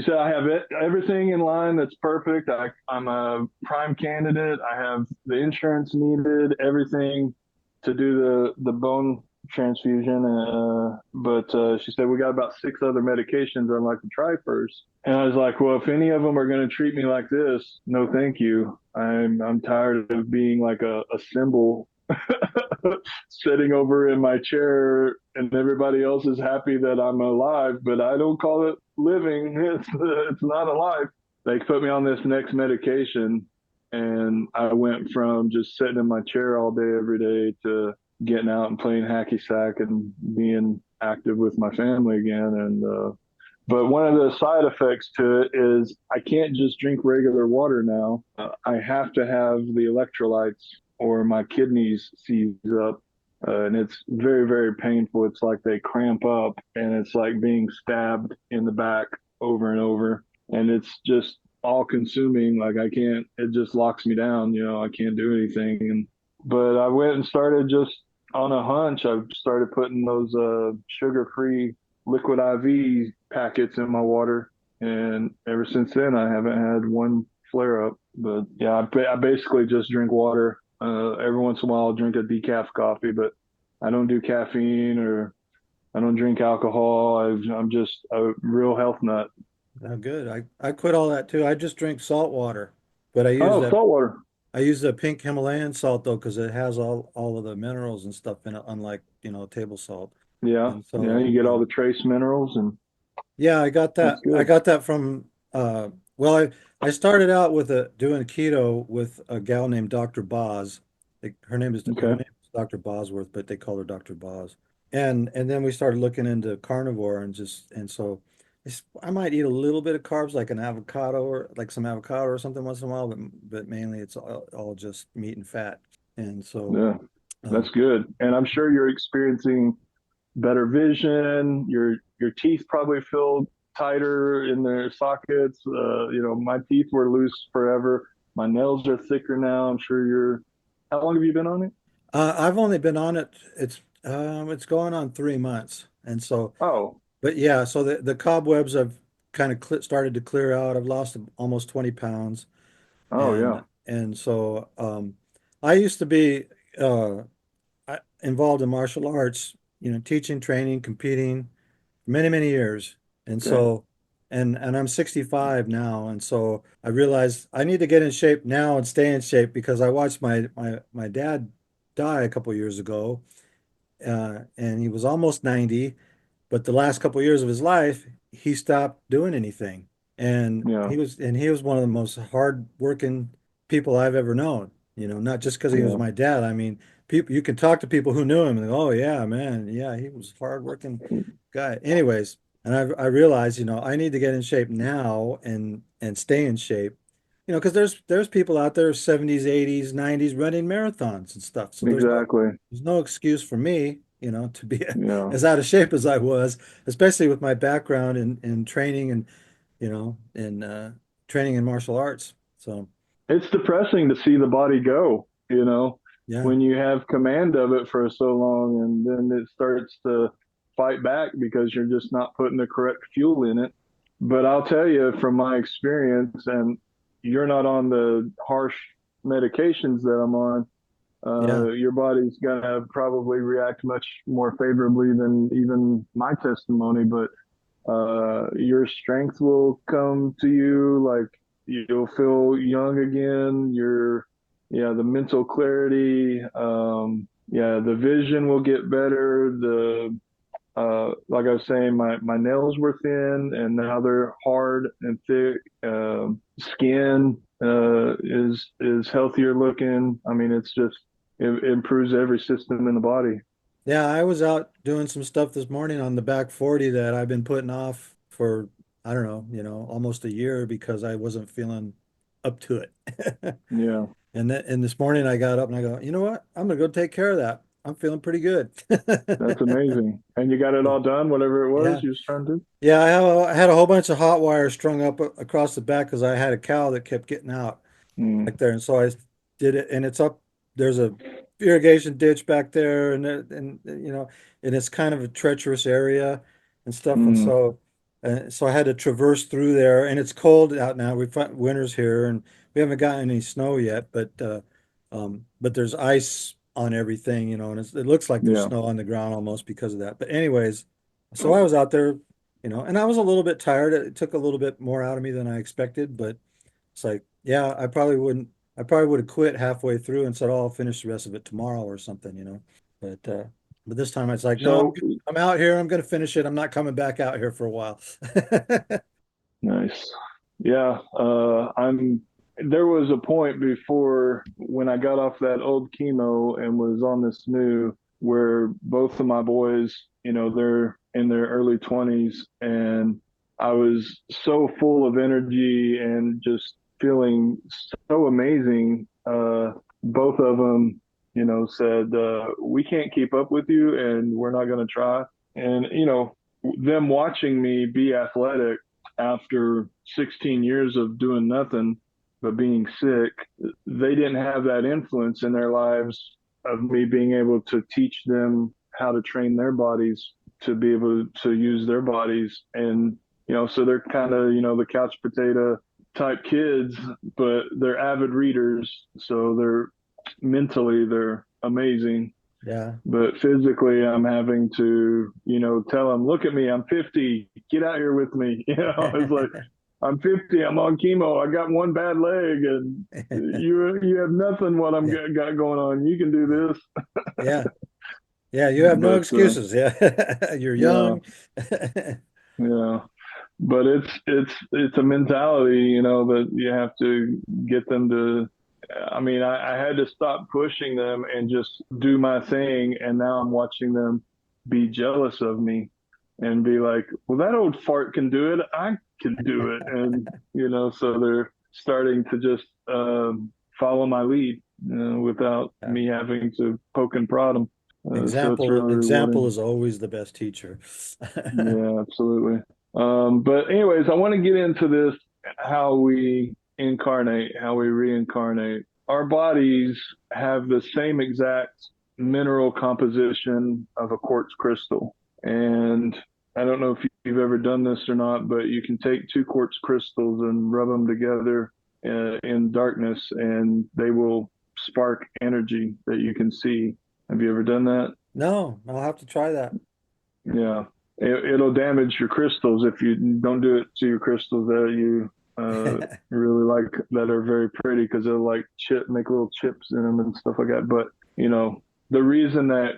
said, I have everything in line that's perfect. I'm a prime candidate. I have the insurance needed, everything to do the bone transfusion. But she said, we got about six other medications I'd like to try first. And I was like, well, if any of them are going to treat me like this, no, thank you. I'm tired of being like a symbol sitting over in my chair and everybody else is happy that I'm alive, but I don't call it living. It's not alive. They put me on this next medication, and I went from just sitting in my chair all day every day to getting out and playing hacky sack and being active with my family again. And but one of the side effects to it is I can't just drink regular water now. I have to have the electrolytes or my kidneys seize up. And it's very, very painful. It's like they cramp up and it's like being stabbed in the back over and over. And it's just all consuming. Like it just locks me down. I can't do anything. But I went and started just on a hunch. I started putting those sugar free liquid IV packets in my water. And ever since then, I haven't had one flare up. But yeah, I basically just drink water. Every once in a while, I'll drink a decaf coffee, but I don't do caffeine or I don't drink alcohol. I'm just a real health nut. Oh, good. I quit all that too. I just drink salt water, but Oh, salt water. I use the pink Himalayan salt though because it has all of the minerals and stuff in it, unlike table salt. Yeah. And Yeah. so You get all the trace minerals, and yeah, that's I good. got that from well, I started out with doing keto with a gal named Dr. Boz. Her Okay. name is Dr. Bosworth, but they call her Dr. Boz. And then we started looking into carnivore and so I might eat a little bit of carbs like an avocado or like some avocado or something once in a while, but mainly it's all just meat and fat. And so Yeah. That's um good. And I'm sure you're experiencing better vision. Your teeth probably feel tighter in their sockets. My teeth were loose forever. My nails are thicker now. I'm sure you're. How long have you been on it? I've only been on it, it's going on 3 months. And so Oh, but yeah, so the cobwebs have kind of started to clear out. I've lost almost 20 pounds. oh yeah. And so I used to be uh, involved in martial arts, teaching, training, competing many, many years. And Okay. so and I'm 65 now, and so I realized I need to get in shape now and stay in shape because I watched my dad die a couple years ago, and he was almost 90, but the last couple years of his life, he stopped doing anything. And Yeah, he was one of the most hard-working people I've ever known. Not just because he was yeah. my dad. I mean, people you can talk to people who knew him and oh yeah, man, yeah, he was a hard-working guy. Anyways, and I realized, I need to get in shape now and stay in shape. Because there's people out there 70s, 80s, 90s running marathons and stuff. So Exactly. there's no excuse for me, to be Yeah. as out of shape as I was, especially with my background in training and, in training in martial arts. So, It's depressing to see the body go, yeah. when you have command of it for so long and then it starts to fight back because you're just not putting the correct fuel in it. But I'll tell you from my experience, and you're not on the harsh medications that I'm on, Yeah. your body's going to probably react much more favorably than even my testimony. But your strength will come to you, like you'll feel young again. Yeah, the mental clarity, yeah, the vision will get better. Like I was saying, my nails were thin and now they're hard and thick. Skin is healthier looking. I mean, it improves every system in the body. Yeah, I was out doing some stuff this morning on the back 40 that I've been putting off for, I don't know, almost a year because I wasn't feeling up to it. Yeah, And this morning I got up and I go, you know what? I'm gonna go take care of that. I'm feeling pretty good. that's amazing. And you got it all done, whatever it was Yeah. you was trying to do. Yeah, I had a whole bunch of hot wire strung up across the back because I had a cow that kept getting out Mm, back there, and so I did it. And it's up. There's a irrigation ditch back there, and it's kind of a treacherous area and stuff. And mm, so I had to traverse through there. And it's cold out now. We've got winters here, and we haven't gotten any snow yet, but there's ice on everything, and it looks like there's yeah. snow on the ground almost because of that. But anyways, so I was out there, and I was a little bit tired. It took a little bit more out of me than I expected, but it's like, yeah, I probably would have quit halfway through and said, "Oh, I'll finish the rest of it tomorrow or something." But this time it's like, no, So I'm out here. I'm going to finish it. I'm not coming back out here for a while. nice. Yeah, there was a point before when I got off that old chemo and was on this new where both of my boys, they're in their early 20s and I was so full of energy and just feeling so amazing. Both of them, said, we can't keep up with you and we're not going to try. And, them watching me be athletic after 16 years of doing nothing but being sick, they didn't have that influence in their lives of me being able to teach them how to train their bodies to be able to use their bodies. And, so they're kind of, the couch potato type kids, but they're avid readers. So they're amazing, Yeah. but physically I'm having to, tell them, look at me, I'm 50, get out here with me. It's like, I'm 50, I'm on chemo, I got one bad leg and you have nothing what I'm Yeah. got going on. You can do this. Yeah. Yeah. You have no But excuses. Yeah. You're yeah, young. yeah. But it's a mentality, that you have to get them to. I mean, I had to stop pushing them and just do my thing, and now I'm watching them be jealous of me and be like, "Well, that old fart can do it. I can do it," and so they're starting to just follow my lead without Yeah. me having to poke and prod them. So it's Example, really example rewarding. is always the best teacher. Yeah, absolutely. But anyways, I want to get into this how we incarnate, how we reincarnate. Our bodies have the same exact mineral composition of a quartz crystal. And I don't know if you've ever done this or not, but you can take two quartz crystals and rub them together in darkness and they will spark energy that you can see. Have you ever done that? No, I'll have to try that. Yeah. it'll damage your crystals if you don't do it to your crystals that you really like, that are very pretty, because they'll like make little chips in them and stuff like that. But you know, the reason that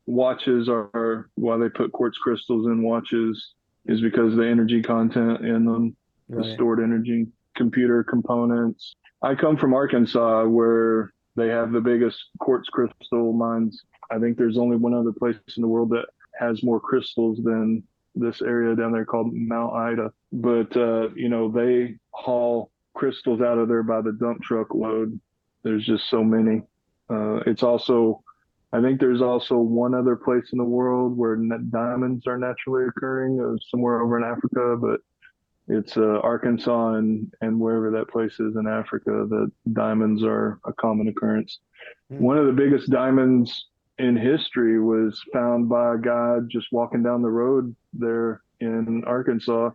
watches are why they put quartz crystals in watches is because the energy content in them, the Right. stored energy, computer components. I come from Arkansas where they have the biggest quartz crystal mines. I think there's only one other place in the world that has more crystals than this area down there called Mount Ida. But you know, they haul crystals out of there by the dump truck load. There's just so many. It's also, I think there's also one other place in the world where diamonds are naturally occurring, somewhere over in Africa, but it's Arkansas and wherever that place is in Africa, the diamonds are a common occurrence. Hmm. One of the biggest diamonds in history was found by a guy just walking down the road there in Arkansas,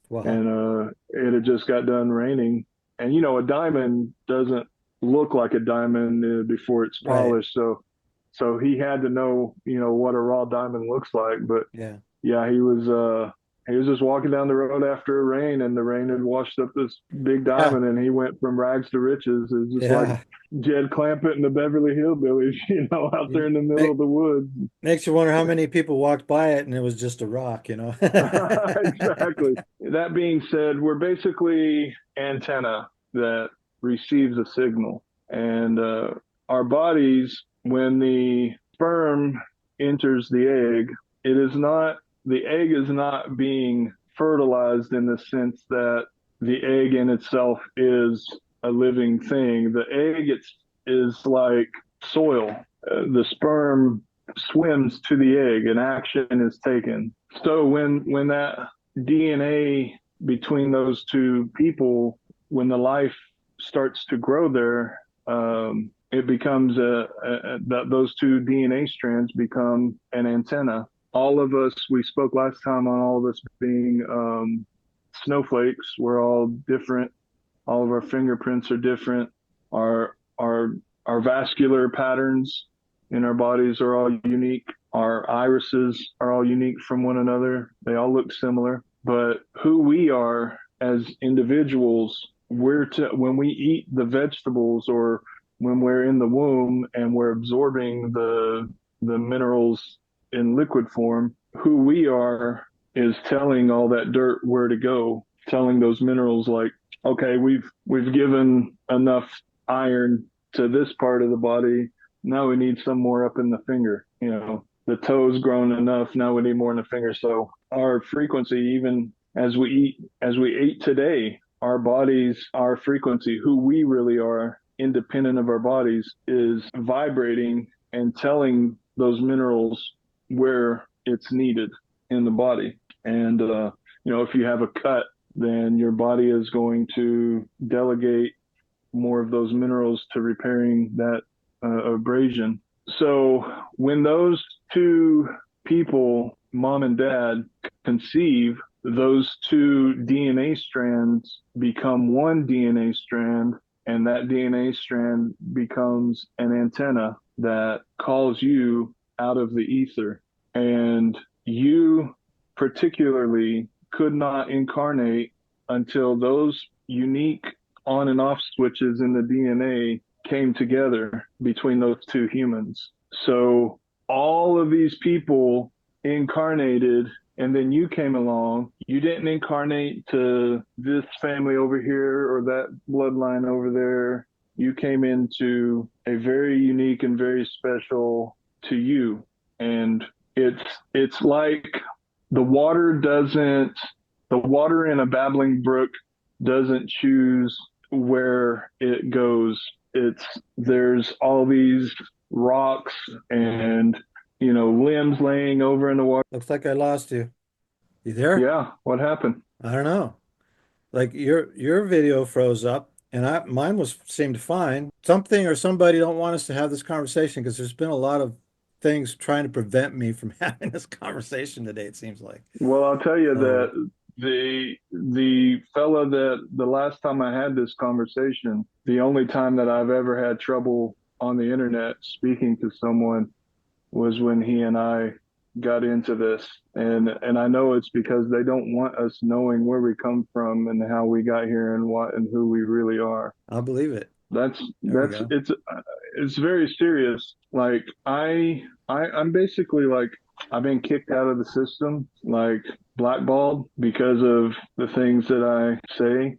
Wow. and it had just got done raining. And you know, a diamond doesn't look like a diamond before it's Right. polished, so he had to know, you know, what a raw diamond looks like. But Yeah. yeah, he was just walking down the road after a rain, and the rain had washed up this big Yeah. diamond, and he went from rags to riches. It was just like Yeah. Jed Clampett and the Beverly Hillbillies, you know, out there You in the middle make of the woods. makes you wonder how many people walked by it and it was just a rock, you know? Exactly. That being said, we're basically antenna that receives a signal, and our bodies, when the sperm enters the egg, it is not the egg is not being fertilized in the sense that the egg in itself is a living thing. The egg is like soil. The sperm swims to the egg and action is taken. So when that DNA between those two people, when the life starts to grow there, it becomes that those two DNA strands become an antenna. All of us, we spoke last time on all of us being snowflakes. We're all different. All of our fingerprints are different. Our vascular patterns in our bodies are all unique. Our irises are all unique from one another. They all look similar. But who we are as individuals, when we eat the vegetables, or when we're in the womb and we're absorbing the minerals in liquid form, who we are is telling all that dirt where to go, telling those minerals like, okay, we've given enough iron to this part of the body. Now we need some more up in the finger. You know, the toe's grown enough. Now we need more in the finger. So our frequency, even as we ate today, our bodies, our frequency, who we really are, independent of our bodies, is vibrating and telling those minerals where it's needed in the body. And you know, if you have a cut, then your body is going to delegate more of those minerals to repairing that abrasion. So when those two people, mom and dad, conceive, those two DNA strands become one DNA strand, and that DNA strand becomes an antenna that calls you out of the ether. And you particularly could not incarnate until those unique on and off switches in the DNA came together between those two humans. So all of these people incarnated, and then you came along. You didn't incarnate to this family over here or that bloodline over there. You came into a very unique and very special to you. And it's like the water doesn't the water in a babbling brook doesn't choose where it goes. It's There's all these rocks and, you know, limbs laying over in the water. Looks like I lost you. You there? Yeah, what happened? I don't know. Like your video froze up and mine was seemed fine. Something or somebody don't want us to have this conversation because there's been a lot of things trying to prevent me from having this conversation today, it seems like. Well, I'll tell you So that the fella that the last time I had this conversation, the only time that I've ever had trouble on the internet speaking to someone was when he and I got into this, and I know it's because they don't want us knowing where we come from and how we got here and what and who we really are. I'll believe it. There we That's go. it's very serious. Like I'm basically like I've been kicked out of the system, like blackballed because of the things that I say,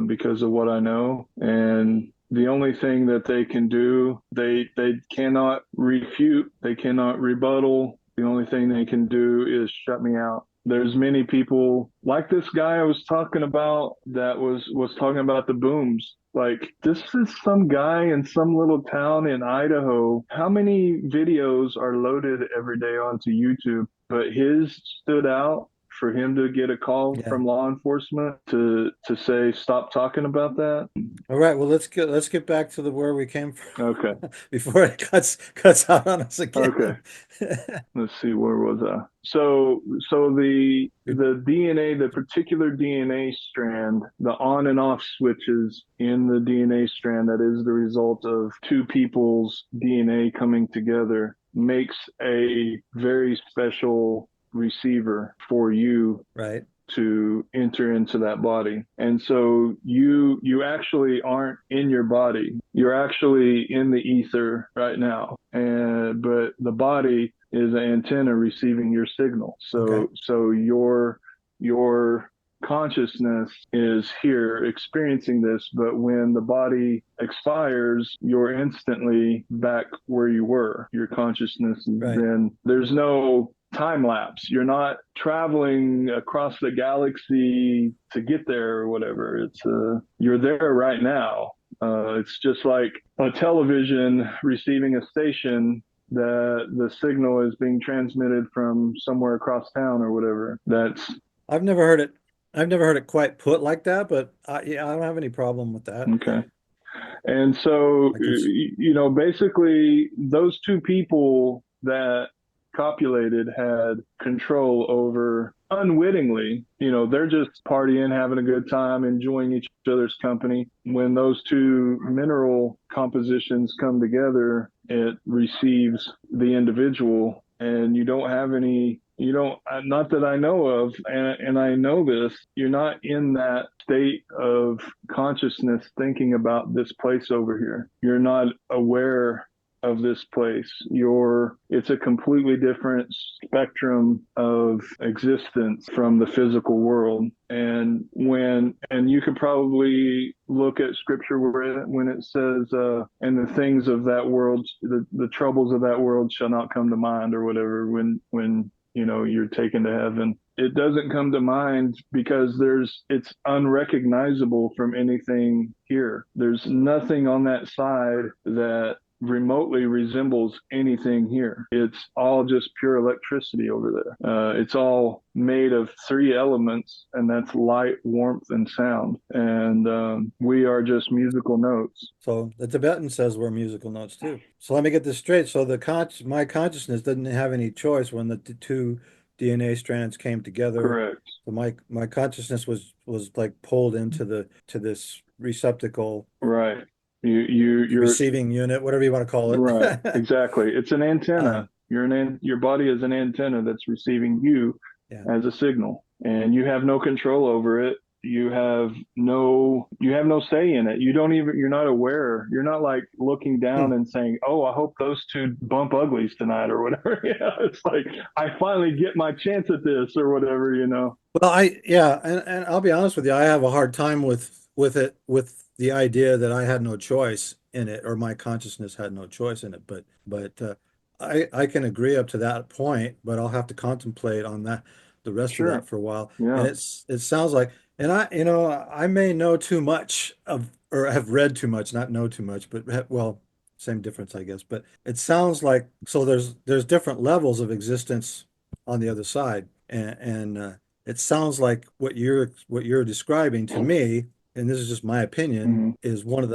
because of what I know, and the only thing that they can do, they cannot refute, they cannot rebuttal. The only thing they can do is shut me out. There's many people like this guy I was talking about that was talking about the booms. Like, this is some guy in some little town in Idaho. How many videos are loaded every day onto YouTube? But his stood out for him to get a call Yeah. from law enforcement to say stop talking about that. All right. Well, let's get back to the where we came Okay. from before it cuts out on us Okay. again. Let's see, where was I? So the DNA, the particular DNA strand, the on and off switches in the DNA strand that is the result of two people's DNA coming together makes a very special receiver for you Right. to enter into that body. And so you actually aren't in your body. You're actually in the ether right now. And but the body is an antenna receiving your signal. Okay. So your consciousness is here experiencing this, but when the body expires, you're instantly back where you were. Your consciousness, Right. then there's no time lapse. You're not traveling across the galaxy to get there or whatever. It's you're there right now. It's just like a television receiving a station that the signal is being transmitted from somewhere across town or whatever. That's I've never heard it. I've never heard it quite put like that, but yeah, I don't have any problem with that. okay. And so, Like it's basically, those two people that copulated had control over unwittingly. They're just partying, having a good time, enjoying each other's company. When those two mineral compositions come together, it receives the individual, and you don't have any. You don't, not that I know of, and I know this, you're not in that state of consciousness thinking about this place over here. You're not aware of this place. It's a completely different spectrum of existence from the physical world. And you could probably look at scripture when it says, and the things of that world, the troubles of that world shall not come to mind or whatever, when you're taken to heaven. It doesn't come to mind because it's unrecognizable from anything here. There's nothing on that side that remotely resembles anything here. It's all just pure electricity over there. It's all made of three elements, and that's light, warmth, and sound. And we are just musical notes. so the Tibetan says we're musical notes too. So let me get this straight. So my consciousness didn't have any choice when the two DNA strands came together. Correct. So my consciousness was like pulled into the to this receptacle, Right. You're receiving unit, whatever you want to call right. it. Exactly. It's an antenna. Um, Your body is an antenna that's receiving you yeah. as a signal, and you have no control over it. You have no say in it. You're not aware. You're not like looking Hmm. down and saying, "Oh, I hope those two bump uglies tonight," or whatever. It's like I finally get my chance at this or whatever. Well, and I'll be honest with you, I have a hard time with the idea that I had no choice in it or my consciousness had no choice in it. But I can agree up to that point, but I'll have to contemplate on that the rest of that Sure. for a while. And Yeah. it sounds like, and I may know too much of or have read too much, not know too much, but well, same difference, I guess. But it sounds like so there's different levels of existence on the other side, and it sounds like what you're describing to me, and this is just my opinion, Hmm. is one of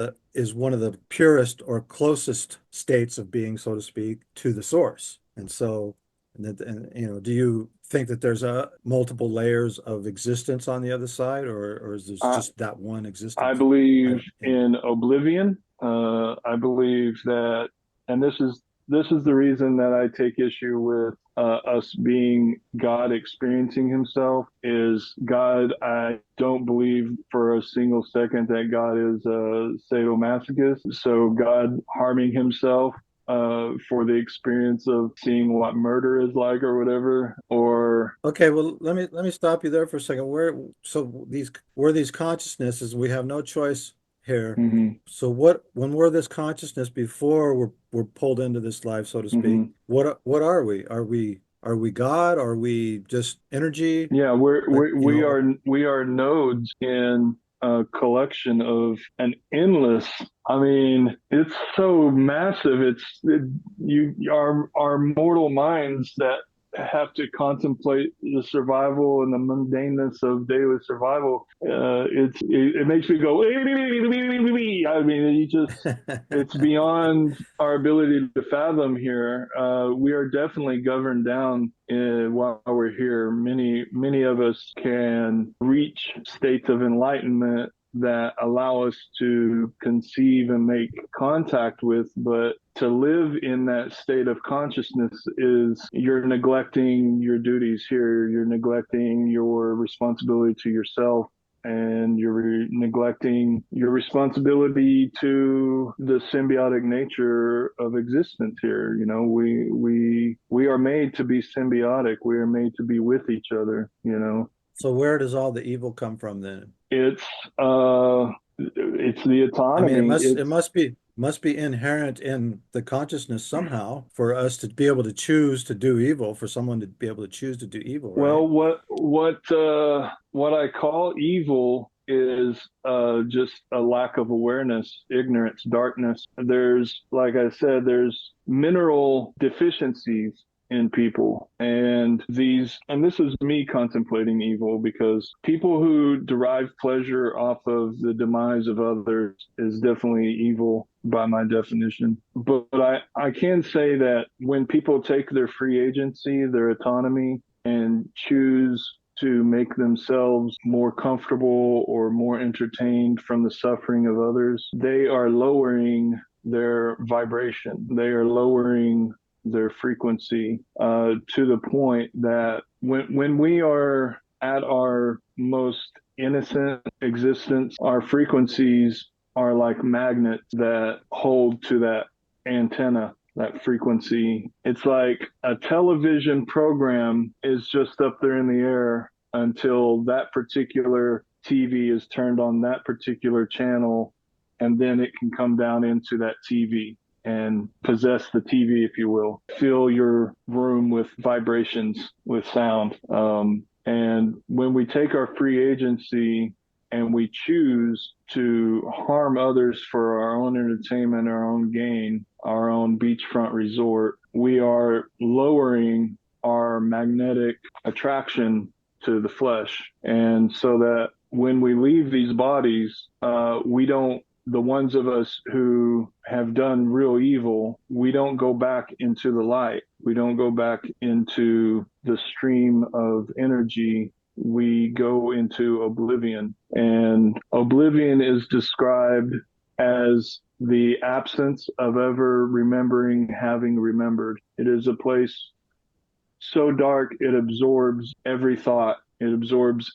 the purest or closest states of being, so to speak, to the source. And so, do you think that there's a multiple layers of existence on the other side, or is this I just that one I existence? believe in oblivion. I believe that, and this is this is the reason that I take issue with us being God experiencing himself is God. I don't believe for a single second that God is a sadomasochist. So God harming himself for the experience of seeing what murder is like or whatever, or Okay, well, let me stop you there for a second. We're these consciousnesses, we have no choice here. mhm, So when we're this consciousness before we're pulled into this life, so to speak, mhm. what are we? Are we God? Are we just energy? Yeah, Like, we are nodes in a collection of an endless. I mean, it's so massive. You our mortal minds that have to contemplate the survival and the mundaneness of daily survival. It makes me go. I mean, you just it's beyond our ability to fathom here. We are definitely governed down while we're here. Many of us can reach states of enlightenment that allow us to conceive and make contact with, but to live in that state of consciousness is you're neglecting your duties here, you're neglecting your responsibility to yourself, and you're neglecting your responsibility to the symbiotic nature of existence here. You know, we are made to be symbiotic. We are made to be with each other, you know. so where does all the evil come from then? It's uh it's the I mean, autonomy. it must be inherent in the consciousness somehow for us to be able to choose to do evil, for someone to be able to choose to do evil, right? Well, what I call evil is just a lack of awareness, ignorance, darkness. There's, like I said, there's mineral deficiencies in people, and this is me contemplating evil because people who derive pleasure off of the demise of others is definitely evil by my definition. But I can say that when people take their free agency, their autonomy, and choose to make themselves more comfortable or more entertained from the suffering of others, they are lowering their vibration. They are lowering their frequency to the point that when we are at our most innocent existence, our frequencies are like magnets that hold to that antenna, that frequency. It's like a television program is just up there in the air until that particular TV is turned on that particular channel, and then it can come down into that TV and possess the TV, if you will. Fill your room with vibrations, with sound. And when we take our free agency and we choose to harm others for our own entertainment, our own gain, our own beachfront resort, we are lowering our magnetic attraction to the flesh. And so that when we leave these bodies, we don't, the ones of us who have done real evil, we don't go back into the light. We don't go back into the stream of energy. We go into oblivion. And oblivion is described as the absence of ever remembering having remembered. It is a place so dark it absorbs every thought. It absorbs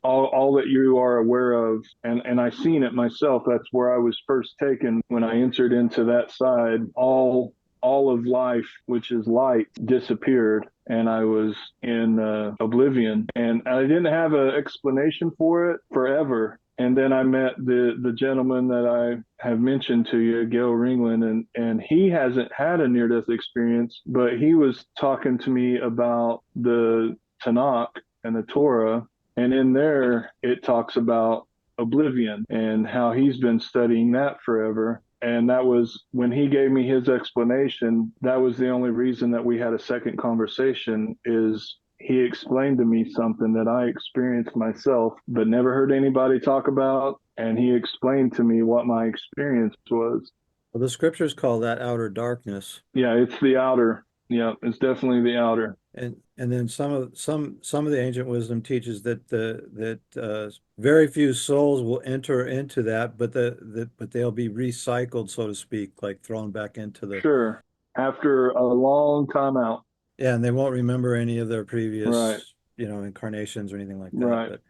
all that you are aware of. And I seen it myself. That's where I was first taken when I entered into that side. All of life, which is light, disappeared, and I was in oblivion. And I didn't have an explanation for it forever. And then I met the gentleman that I have mentioned to you, Gail Ringland, and he hasn't had a near death experience, but he was talking to me about the Tanakh and the Torah, and in there it talks about oblivion and how he's been studying that forever. And that was when he gave me his explanation. That was the only reason that we had a second conversation, is he explained to me something that I experienced myself, but never heard anybody talk about. And he explained to me what my experience was. Well, the scriptures call that outer darkness. Yeah, it's the outer. Yeah, it's definitely the outer. And then some of the ancient wisdom teaches that very few souls will enter into that, but they'll be recycled, so to speak, like thrown back into the Sure. after a long time out. Yeah, and they won't remember any of their Right, previous, incarnations or anything like that. right.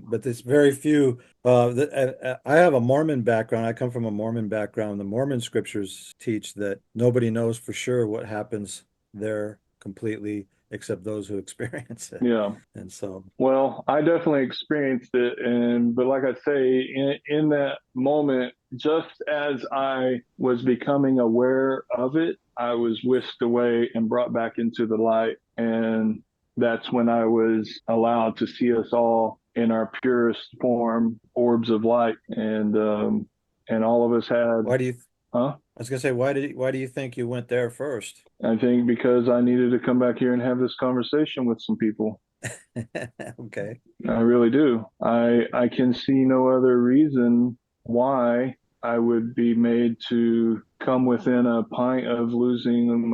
But there's very few. I have a Mormon background. I come from a Mormon background. The Mormon scriptures teach that nobody knows for sure what happens there completely, except those who experience it. Yeah. And so, Well, I definitely experienced it, and but like I say, in that moment, just as I was becoming aware of it, I was whisked away and brought back into the light, and that's when I was allowed to see us all in our purest form, orbs of light, and all of us had, why do you? huh? I was gonna say, why do you think you went there first? I think because I needed to come back here and have this conversation with some people. Okay. I really do. I can see no other reason why I would be made to come within a pint of losing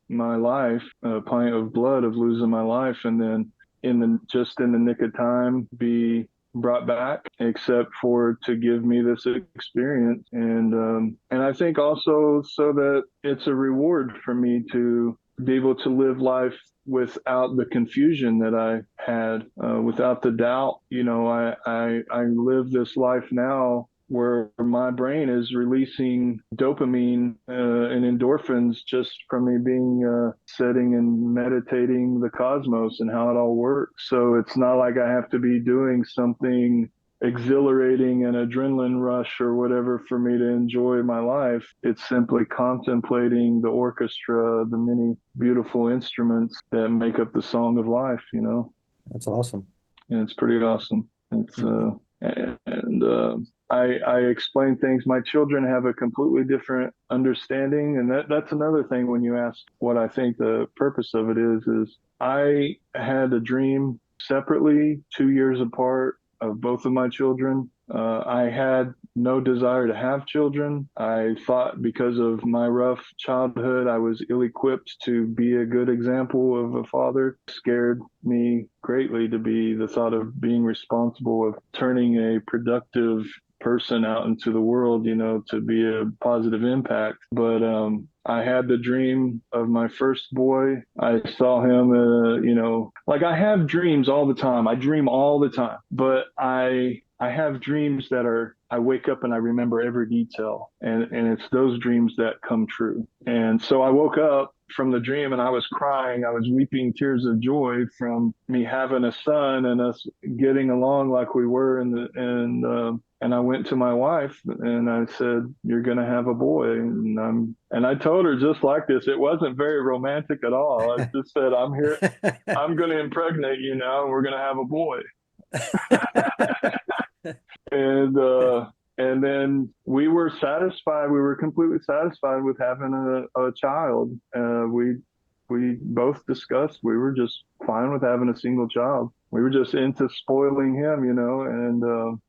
my life, a pint of blood of losing my life, and then in the nick of time be brought back, except for to give me this experience, and I think also so that it's a reward for me to be able to live life without the confusion that I had, without the doubt. I live this life now where my brain is releasing dopamine and endorphins just from me being sitting and meditating the cosmos and how it all works. So it's not like I have to be doing something exhilarating and adrenaline rush or whatever for me to enjoy my life. It's simply contemplating the orchestra, the many beautiful instruments that make up the song of life. That's awesome. And it's pretty awesome. It's Mhm. and I explain things. My children have a completely different understanding, and that's another thing when you ask what I think the purpose of it is I had a dream separately, 2 years apart, of both of my children. I had no desire to have children. I thought because of my rough childhood, I was ill equipped to be a good example of a father. It scared me greatly to be the thought of being responsible of turning a productive person out into the world, to be a positive impact. But I had the dream of my first boy. I saw him, like I have dreams all the time. I dream all the time, but I have dreams that are, I wake up and I remember every detail, and it's those dreams that come true. And so I woke up from the dream and I was crying. I was weeping tears of joy from me having a son and us getting along like we were. And I went to my wife and I said, "You're going to have a boy." And I told her just like this. It wasn't very romantic at all. I just said, "I'm here. I'm going to impregnate you now, and we're going to have a boy." and and then we were satisfied. We were completely satisfied with having a child. We both discussed we were just fine with having a single child. We were just into spoiling him.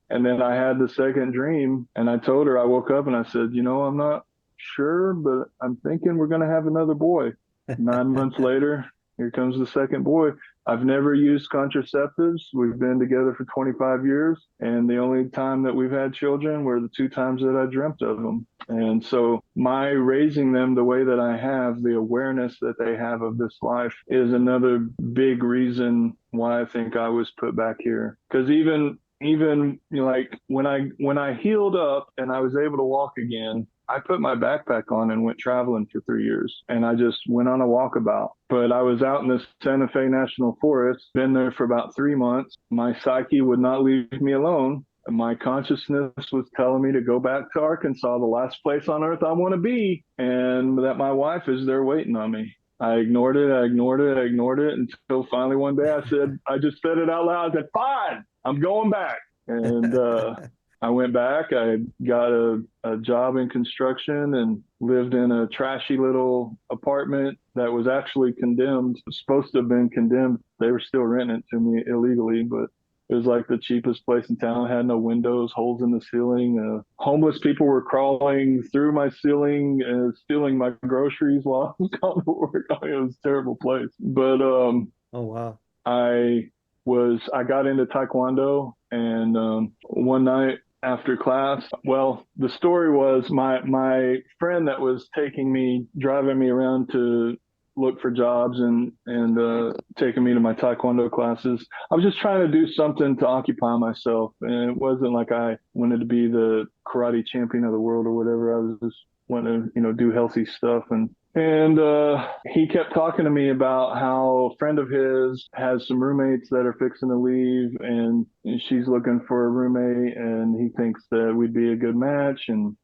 And then I had the second dream, and I told her, I woke up and I said, I'm not sure, but I'm thinking we're going to have another boy. 9 months later, here comes the second boy. I've never used contraceptives. We've been together for 25 years, and the only time that we've had children were the two times that I dreamt of them. And so, my raising them the way that I have, the awareness that they have of this life, is another big reason why I think I was put back here. Because even like when I healed up and I was able to walk again, I put my backpack on and went traveling for 3 years, and I just went on a walkabout. But I was out in the Santa Fe National Forest, been there for about 3 months. My psyche would not leave me alone. My consciousness was telling me to go back to Arkansas, the last place on earth I want to be, and that my wife is there waiting on me. I ignored it. I ignored it. I ignored it until finally one day I just said it out loud. I said, "Fine, I'm going back." And I went back. I got a job in construction and lived in a trashy little apartment that was actually condemned. It was supposed to have been condemned. They were still renting it to me illegally, but it was like the cheapest place in town. It had no windows, holes in the ceiling. Homeless people were crawling through my ceiling and stealing my groceries while I was going to work. It was a terrible place. But Oh, wow. I I got into Taekwondo, and one night after class. Well, the story was my friend that was taking me, driving me around to look for jobs and taking me to my taekwondo classes. I was just trying to do something to occupy myself, and it wasn't like I wanted to be the karate champion of the world or whatever. I was just wanting to, do healthy stuff and he kept talking to me about how a friend of his has some roommates that are fixing to leave, and she's looking for a roommate, and he thinks that we'd be a good match. And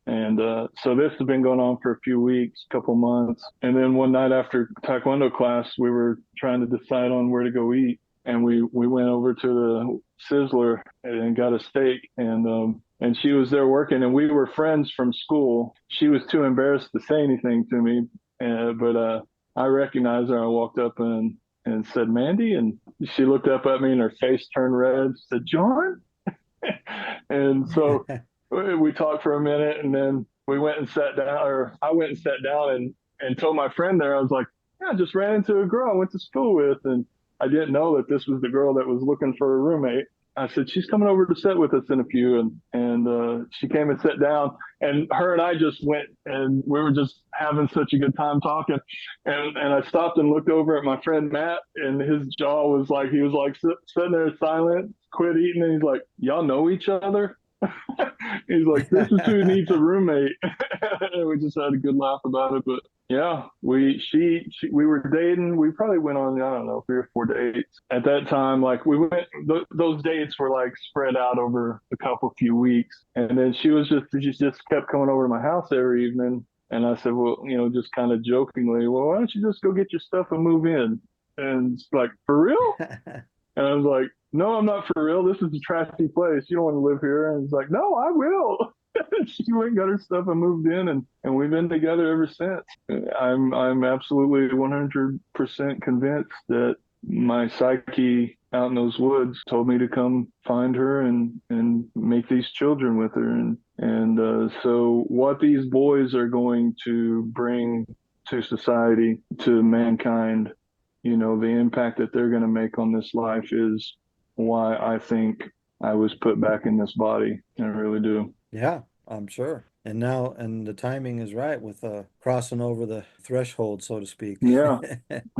so this has been going on for a few weeks, couple months. And then one night after Taekwondo class, we were trying to decide on where to go eat. And we went over to the Sizzler and got a steak, and she was there working, and we were friends from school. She was too embarrassed to say anything to me, but I recognized her. I walked up and said, Mandy, and she looked up at me and her face turned red, said, John? And so we talked for a minute, and then we went and sat down, or I went and sat down and told my friend there, I was like, yeah, I just ran into a girl I went to school with, and I didn't know that this was the girl that was looking for a roommate. I said, she's coming over to sit with us in a few. And she came and sat down, and her and I just went, and we were just having such a good time talking. And I stopped and looked over at my friend Matt, and his jaw was like, he was like sitting there silent, quit eating. And he's like, y'all know each other? He's like, this is who needs a roommate. And we just had a good laugh about it. But yeah, we were dating. We probably went on, I don't know, 3 or 4 dates at that time. Like we went, those dates were like spread out over a couple few weeks. And then she just kept coming over to my house every evening. And I said, well, just kind of jokingly, well, why don't you just go get your stuff and move in? And it's like, for real? And I was like, no, I'm not for real. This is a trashy place. You don't want to live here. And he's like, no, I will. She went and got her stuff and moved in, and we've been together ever since. I'm absolutely 100% convinced that my psyche out in those woods told me to come find her and make these children with her. And so what these boys are going to bring to society, to mankind, the impact that they're going to make on this life is why I think I was put back in this body. I really do. Yeah, I'm sure. And now, and the timing is right with crossing over the threshold, so to speak, Yeah,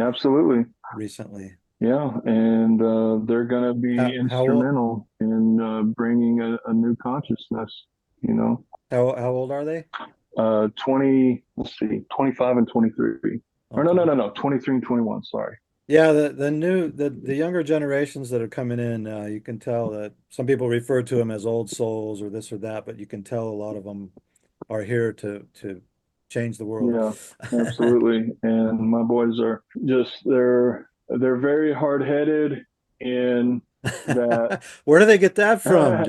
absolutely. recently. Yeah, and they're going to be How old instrumental in bringing a new consciousness, you know. how old are they? 20, let's see, 25 and 23. Or no, no, Okay. no, no, 23 and 21, sorry. Yeah, the younger generations that are coming in, you can tell that some people refer to them as old souls or this or that, but you can tell a lot of them are here to change the world. Yeah, absolutely. And my boys are just they're very hard-headed in that Where do they get that from,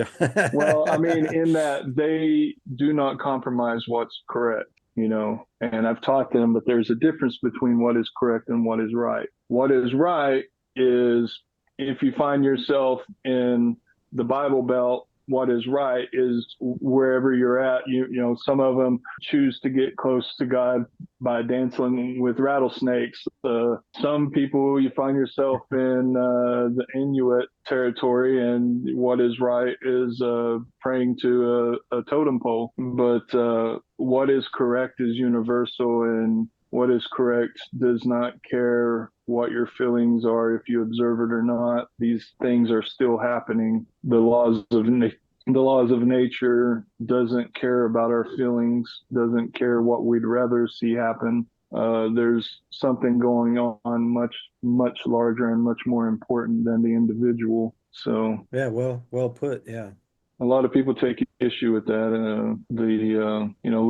well, I mean, John? in that they do not compromise what's correct, and I've taught them that there's a difference between what is correct and what is right. What is right is if you find yourself in the Bible Belt, what is right is wherever you're at. Some of them choose to get close to God by dancing with rattlesnakes. Some people, you find yourself in the Inuit territory, and what is right is praying to a totem pole. But what is correct is universal, and what is correct does not care what your feelings are, if you observe it or not. These things are still happening. The laws of nature doesn't care about our feelings, doesn't care what we'd rather see happen. There's something going on much, much larger and much more important than the individual. So Yeah, well put. Yeah. a lot of people take issue with that.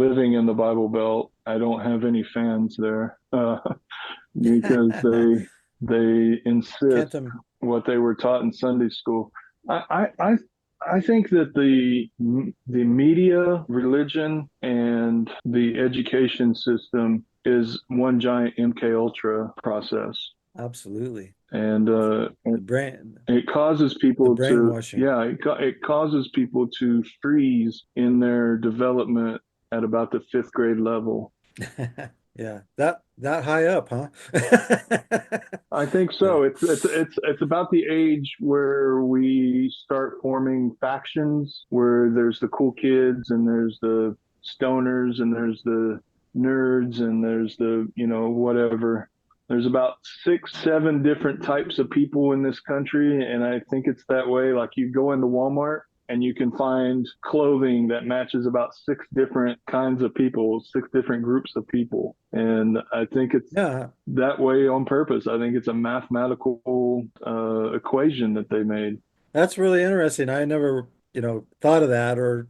Living in the Bible Belt, I don't have any fans there because they Can't insist what they were taught in Sunday school. I think that the media, religion, and the education system is one giant MK Ultra process, Absolutely. and The brain, it causes the people to, brainwashing. yeah, it causes people to freeze in their development at about the fifth grade level. Yeah. That high up, huh? I think Yeah. so. It's about the age where we start forming factions, where there's the cool kids and there's the stoners and there's the nerds and there's the, whatever. There's about six, seven different types of people in this country, and I think it's that way. Like you go into Walmart and you can find clothing that matches about six different kinds of people, six different groups of people. And I think it's Yeah. that way on purpose. I think it's a mathematical equation that they made. That's really interesting. I never, thought of that or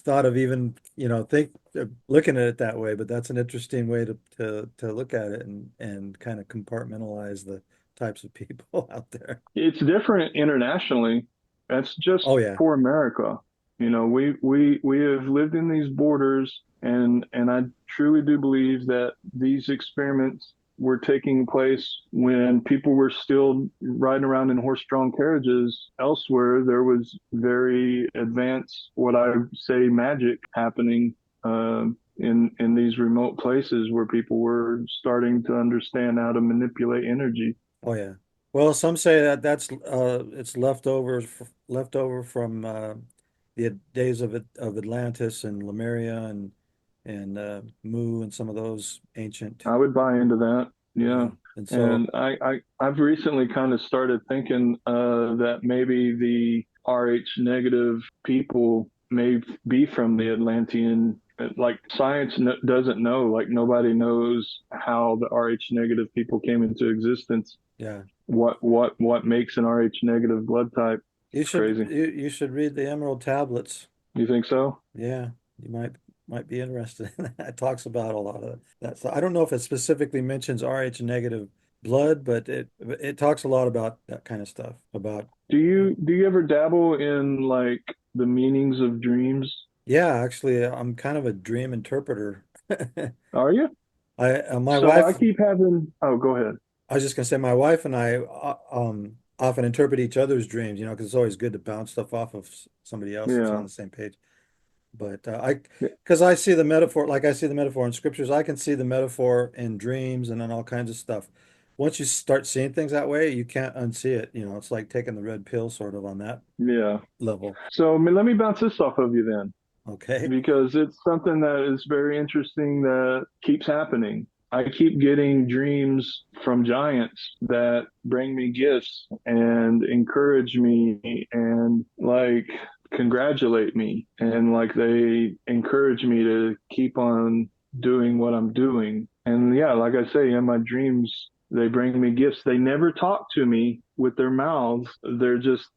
thought of even, think looking at it that way, but that's an interesting way to look at it and kind of compartmentalize the types of people out there. It's different internationally. That's just Oh yeah. for America. We have lived in these borders, and I truly do believe that these experiments were taking place when people were still riding around in horse-drawn carriages. Elsewhere, there was very advanced, what I say, magic happening in these remote places where people were starting to understand how to manipulate energy. Oh yeah. Well, some say that that's it's left over from the days of Atlantis and Lemuria and Mu and some of those ancient. I would buy into that. Yeah. Yeah. And so And I've recently kind of started thinking that maybe the RH negative people may be from the Atlantean. Like science doesn't know. Like nobody knows how the RH negative people came into existence. yeah, What makes an RH negative blood type? It's crazy. you should read the Emerald Tablets. You think so? Yeah, you might be interested in that. It talks about a lot of that. So I don't know if it specifically mentions RH negative blood, but it talks a lot about that kind of stuff. About Do you ever dabble in like the meanings of dreams? yeah, actually, I'm kind of a dream interpreter. Are you? My So I wife, keep having, oh, go ahead. I was just gonna say, my wife and I often interpret each other's dreams, because it's always good to bounce stuff off of somebody else that's on Yeah. the same page. But because I see the metaphor, like I see the metaphor in scriptures, I can see the metaphor in dreams and then all kinds of stuff. Once you start seeing things that way, you can't unsee it. It's like taking the red pill sort of on that Yeah. level. So let me bounce this off of you then, Okay. because it's something that is very interesting that keeps happening. I keep getting dreams from giants that bring me gifts and encourage me and like congratulate me and like they encourage me to keep on doing what I'm doing. And yeah, like I say, in my dreams, they bring me gifts. They never talk to me with their mouths.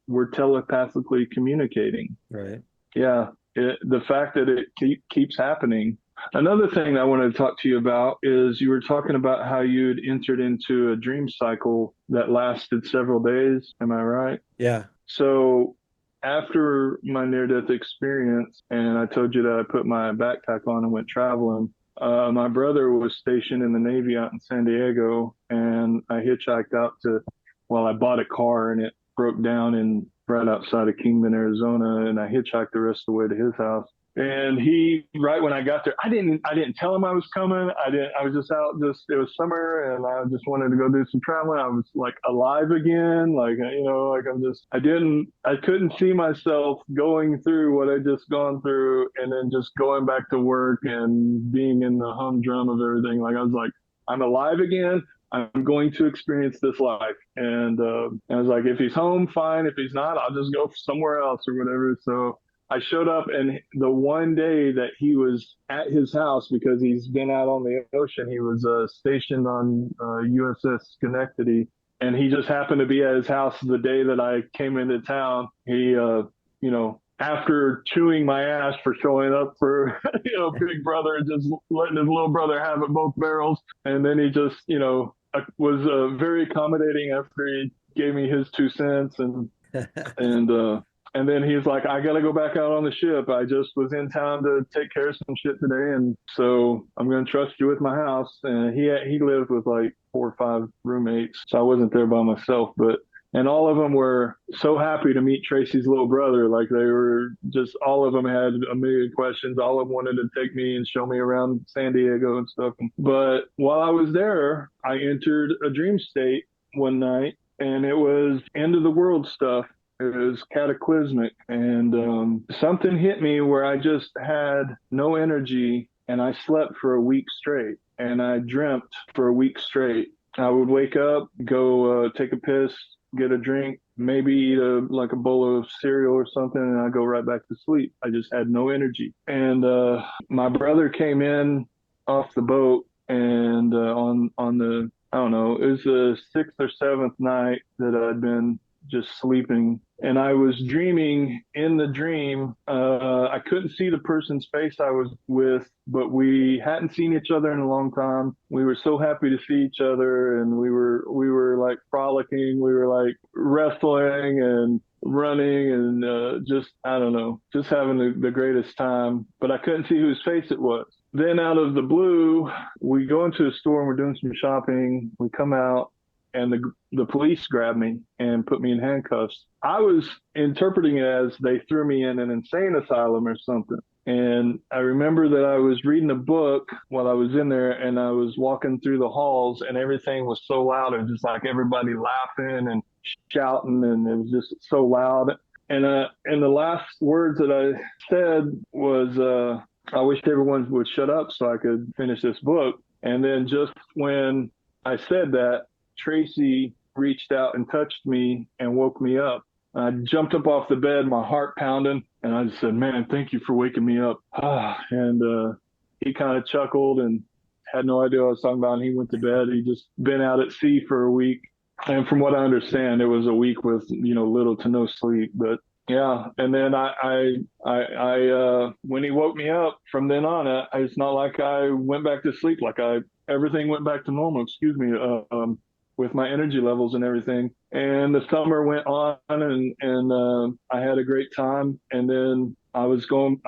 We're telepathically communicating. Right. Yeah, the fact that it keeps happening. Another thing I wanted to talk to you about is you were talking about how you'd entered into a dream cycle that lasted several days. Am I right? Yeah. So after my near-death experience, and I told you that I put my backpack on and went traveling, my brother was stationed in the Navy out in San Diego, and I hitchhiked out well, I bought a car and it broke down in right outside of Kingman, Arizona, and I hitchhiked the rest of the way to his house. And right when I got there, I didn't tell him I was coming. I was just out, it was summer and I just wanted to go do some traveling. I was like alive again. Like, like I couldn't see myself going through what I'd just gone through and then just going back to work and being in the humdrum of everything. Like, I was like, I'm alive again. I'm going to experience this life. And I was like, if he's home, fine. If he's not, I'll just go somewhere else or whatever. So I showed up, and the one day that he was at his house, because he's been out on the ocean, he was stationed on USS Schenectady, and he just happened to be at his house the day that I came into town. After chewing my ass for showing up for, Big Brother and just letting his little brother have it both barrels, and then he just, was very accommodating after he gave me his 2 cents, and and then he's like, I got to go back out on the ship. I just was in town to take care of some shit today, and so I'm going to trust you with my house. And he lived with like 4 or 5 roommates, so I wasn't there by myself. But And all of them were so happy to meet Tracy's little brother. Like they were just, all of them had a million questions. All of them wanted to take me and show me around San Diego and stuff. But while I was there, I entered a dream state one night, and it was end of the world stuff. It was cataclysmic, and something hit me where I just had no energy, and I slept for a week straight, and I dreamt for a week straight. I would wake up, go take a piss, get a drink, maybe eat like a bowl of cereal or something, and I go right back to sleep. I just had no energy. And my brother came in off the boat, and on the, I don't know, it was the sixth or seventh night that I'd been just sleeping, and I was dreaming. In the dream, I couldn't see the person's face I was with, but we hadn't seen each other in a long time. We were so happy to see each other, and we were like frolicking, we were like wrestling and running, and just, I don't know, just having the greatest time. But I couldn't see whose face it was. Then out of the blue, we go into a store and we're doing some shopping. We come out, and the police grabbed me and put me in handcuffs. I was interpreting it as they threw me in an insane asylum or something. And I remember that I was reading a book while I was in there, and I was walking through the halls, and everything was so loud. It was just like everybody laughing and shouting, and it was just so loud. And the last words that I said was, I wish everyone would shut up so I could finish this book. And then just when I said that, Tracy reached out and touched me and woke me up. I jumped up off the bed, my heart pounding, and I just said, "Man, thank you for waking me up." And he kind of chuckled and had no idea what I was talking about, and he went to bed. He just been out at sea for a week. And from what I understand, it was a week with, little to no sleep. But yeah, and then when he woke me up, from then on, it's not like I went back to sleep. Like everything went back to normal. Excuse me. With my energy levels and everything. And the summer went on, and I had a great time. And then I was going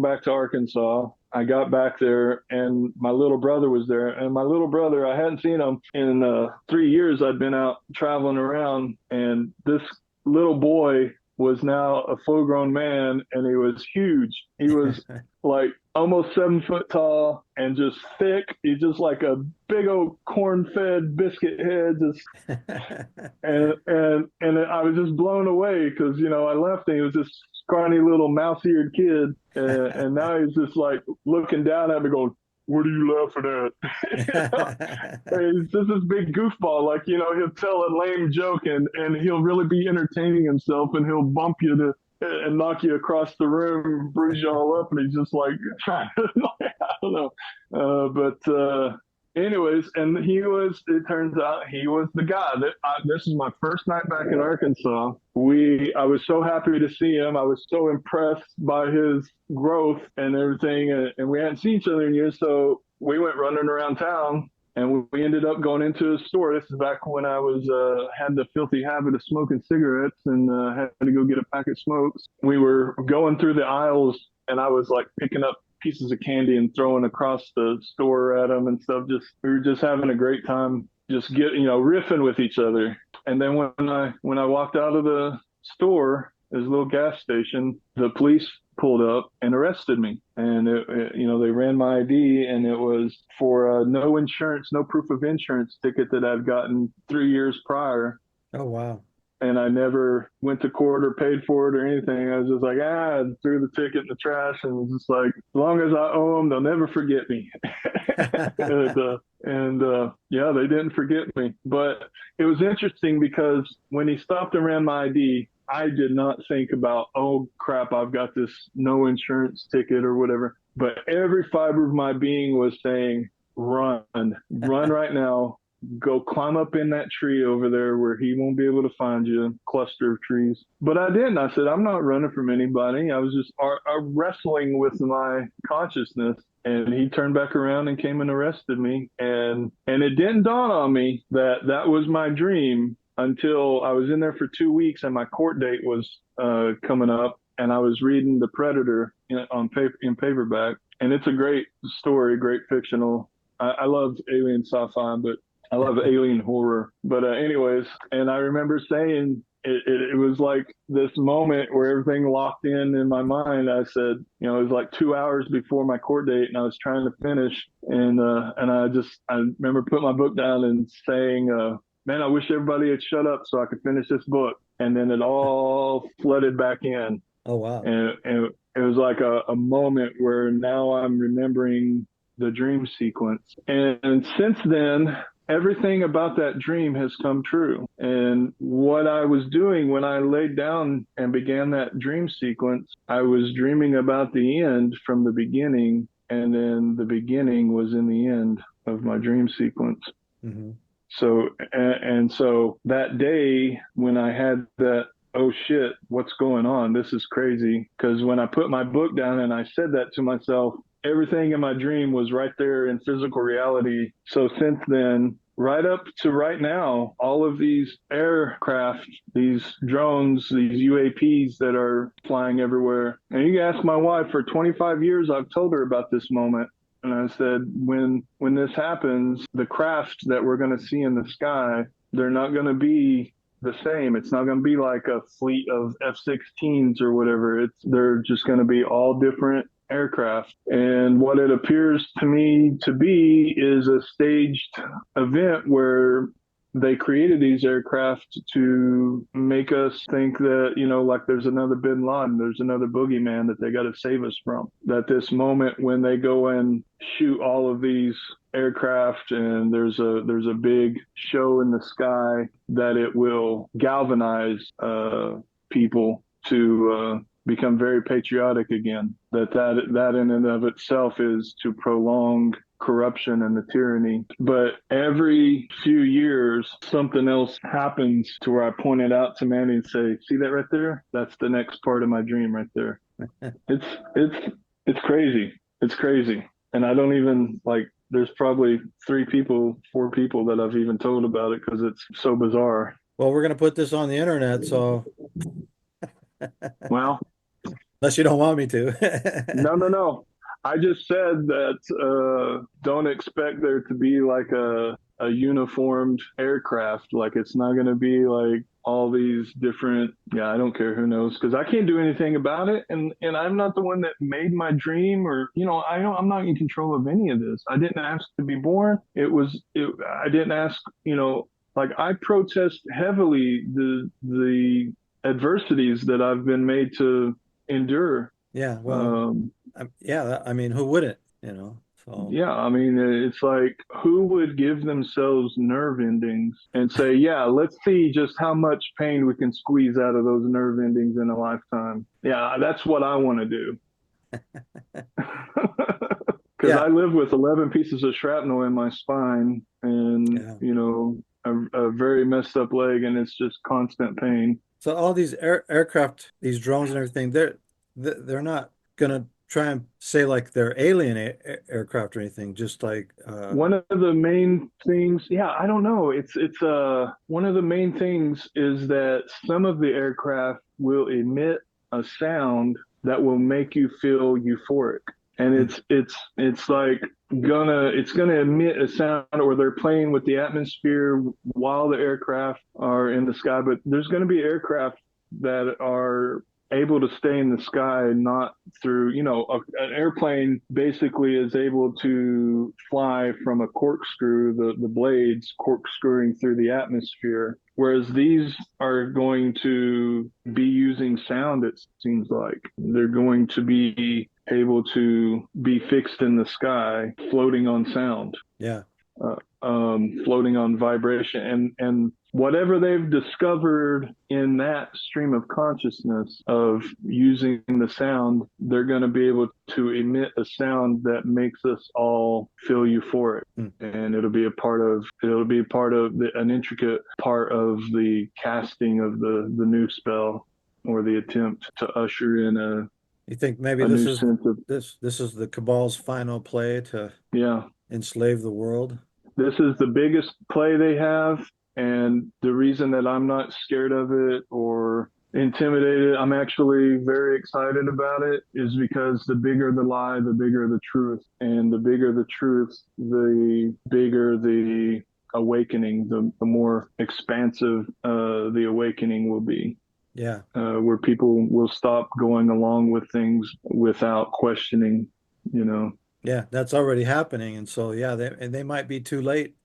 back to Arkansas. I got back there, and my little brother was there. And my little brother, I hadn't seen him in 3 years. I'd been out traveling around, and this little boy was now a full grown man, and he was huge. He was like almost 7 foot tall and just thick. He's just like a big old corn fed biscuit head. Just and I was just blown away because I left and he was this scrawny little mouse eared kid, and now he's just like looking down at me going, "What are you laughing at?" He's just this big goofball. Like, he'll tell a lame joke, and he'll really be entertaining himself, and he'll bump you and knock you across the room, bruise you all up, and he's just like, I don't know. Anyways, and it turns out he was the guy. This is my first night back in Arkansas. I was so happy to see him. I was so impressed by his growth and everything. And we hadn't seen each other in years. So we went running around town, and we ended up going into a store. This is back when I had the filthy habit of smoking cigarettes, and had to go get a pack of smokes. We were going through the aisles, and I was like picking up pieces of candy and throwing across the store at them and stuff. We were just having a great time, just riffing with each other. And then when I walked out of the store, this little gas station, the police pulled up and arrested me. And they ran my ID, and it was for no insurance, no proof of insurance ticket that I'd gotten 3 years prior. Oh, wow. And I never went to court or paid for it or anything. I was just like, I threw the ticket in the trash, and was just like, as long as I owe them, they'll never forget me. Yeah, they didn't forget me. But it was interesting because when he stopped and ran my ID, I did not think about, oh crap, I've got this no insurance ticket or whatever. But every fiber of my being was saying, run right now. Go climb up in that tree over there where he won't be able to find you, cluster of trees. But I didn't. I said, I'm not running from anybody. I was just wrestling with my consciousness. And he turned back around and came and arrested me. And it didn't dawn on me that that was my dream until I was in there for 2 weeks, and my court date was coming up. And I was reading The Predator in paperback. And it's a great story, great fictional. I love alien sci-fi, but I love alien horror. But anyways, and I remember saying it was like this moment where everything locked in my mind. I said, you know, it was like 2 hours before my court date, and I was trying to finish, and I remember putting my book down and saying, man, I wish everybody had shut up so I could finish this book. And then it all flooded back in, Oh, wow. and it was like a moment where now I'm remembering the dream sequence. And since then, everything about that dream has come true. And what I was doing when I laid down and began that dream sequence, I was dreaming about the end from the beginning, and then the beginning was in the end of my dream sequence. Hmm. So, and so that day when I had that, oh shit, what's going on? This is crazy. Because when I put my book down and I said that to myself, everything in my dream was right there in physical reality. So since then, right up to right now, all of these aircraft, these drones, these UAPs that are flying everywhere. And you can ask my wife, for 25 years, I've told her about this moment. And I said, when this happens, the craft that we're going to see in the sky, they're not going to be the same. It's not going to be like a fleet of F-16s or whatever. They're just going to be all different aircraft. And what it appears to me to be is a staged event where they created these aircraft to make us think that, you know, like there's another bin Laden, there's another boogeyman that they got to save us from. That this moment when they go and shoot all of these aircraft and there's a big show in the sky, that it will galvanize people to become very patriotic again. That in and of itself is to prolong corruption and the tyranny. But every few years, something else happens to where I point it out to Manny and say, "See that right there? That's the next part of my dream right there." It's it's crazy. It's crazy, and I don't even like. There's probably 3 people, 4 people that I've even told about it because it's so bizarre. Well, we're going to put this on the internet, so Well, unless you don't want me to. no, no, no. I just said that don't expect there to be like a uniformed aircraft. Like it's not going to be like all these different. Yeah, I don't care who knows because I can't do anything about it, and I'm not the one that made my dream, or you know, I'm not in control of any of this. I didn't ask to be born. I didn't ask. You know, like I protest heavily the adversities that I've been made to endure. Yeah, well, Um, yeah, I mean, who wouldn't, you know? So, yeah, I mean, it's like who would give themselves nerve endings and say, yeah, let's see just how much pain we can squeeze out of those nerve endings in a lifetime. Yeah, that's what I want to do. Because yeah, I live with 11 pieces of shrapnel in my spine and, yeah. you know, a very messed up leg, and it's just constant pain. So all these aircraft, these drones and everything, they're not gonna try and say like they're alien aircraft or anything, just like One of the main things, yeah, I don't know. It's one of the main things is that some of the aircraft will emit a sound that will make you feel euphoric. And mm, it's like it's gonna emit a sound, or they're playing with the atmosphere while the aircraft are in the sky. But there's gonna be aircraft that are able to stay in the sky, not through, you know, an airplane basically is able to fly from a corkscrew, the blades corkscrewing through the atmosphere. Whereas these are going to be using sound, it seems like. They're going to be able to be fixed in the sky, floating on sound. yeah, Floating on vibration, and whatever they've discovered in that stream of consciousness of using the sound, they're going to be able to emit a sound that makes us all feel euphoric, mm, and an intricate part of the casting of the new spell, or the attempt to usher in you think maybe a this new is sense of, this is the cabal's final play to yeah, enslave the world? this is the biggest play they have. And the reason that I'm not scared of it or intimidated, I'm actually very excited about it, is because the bigger the lie, the bigger the truth. And the bigger the truth, the bigger the awakening, the more expansive the awakening will be. Yeah. Where people will stop going along with things without questioning, you know. Yeah, that's already happening. And so, yeah, they might be too late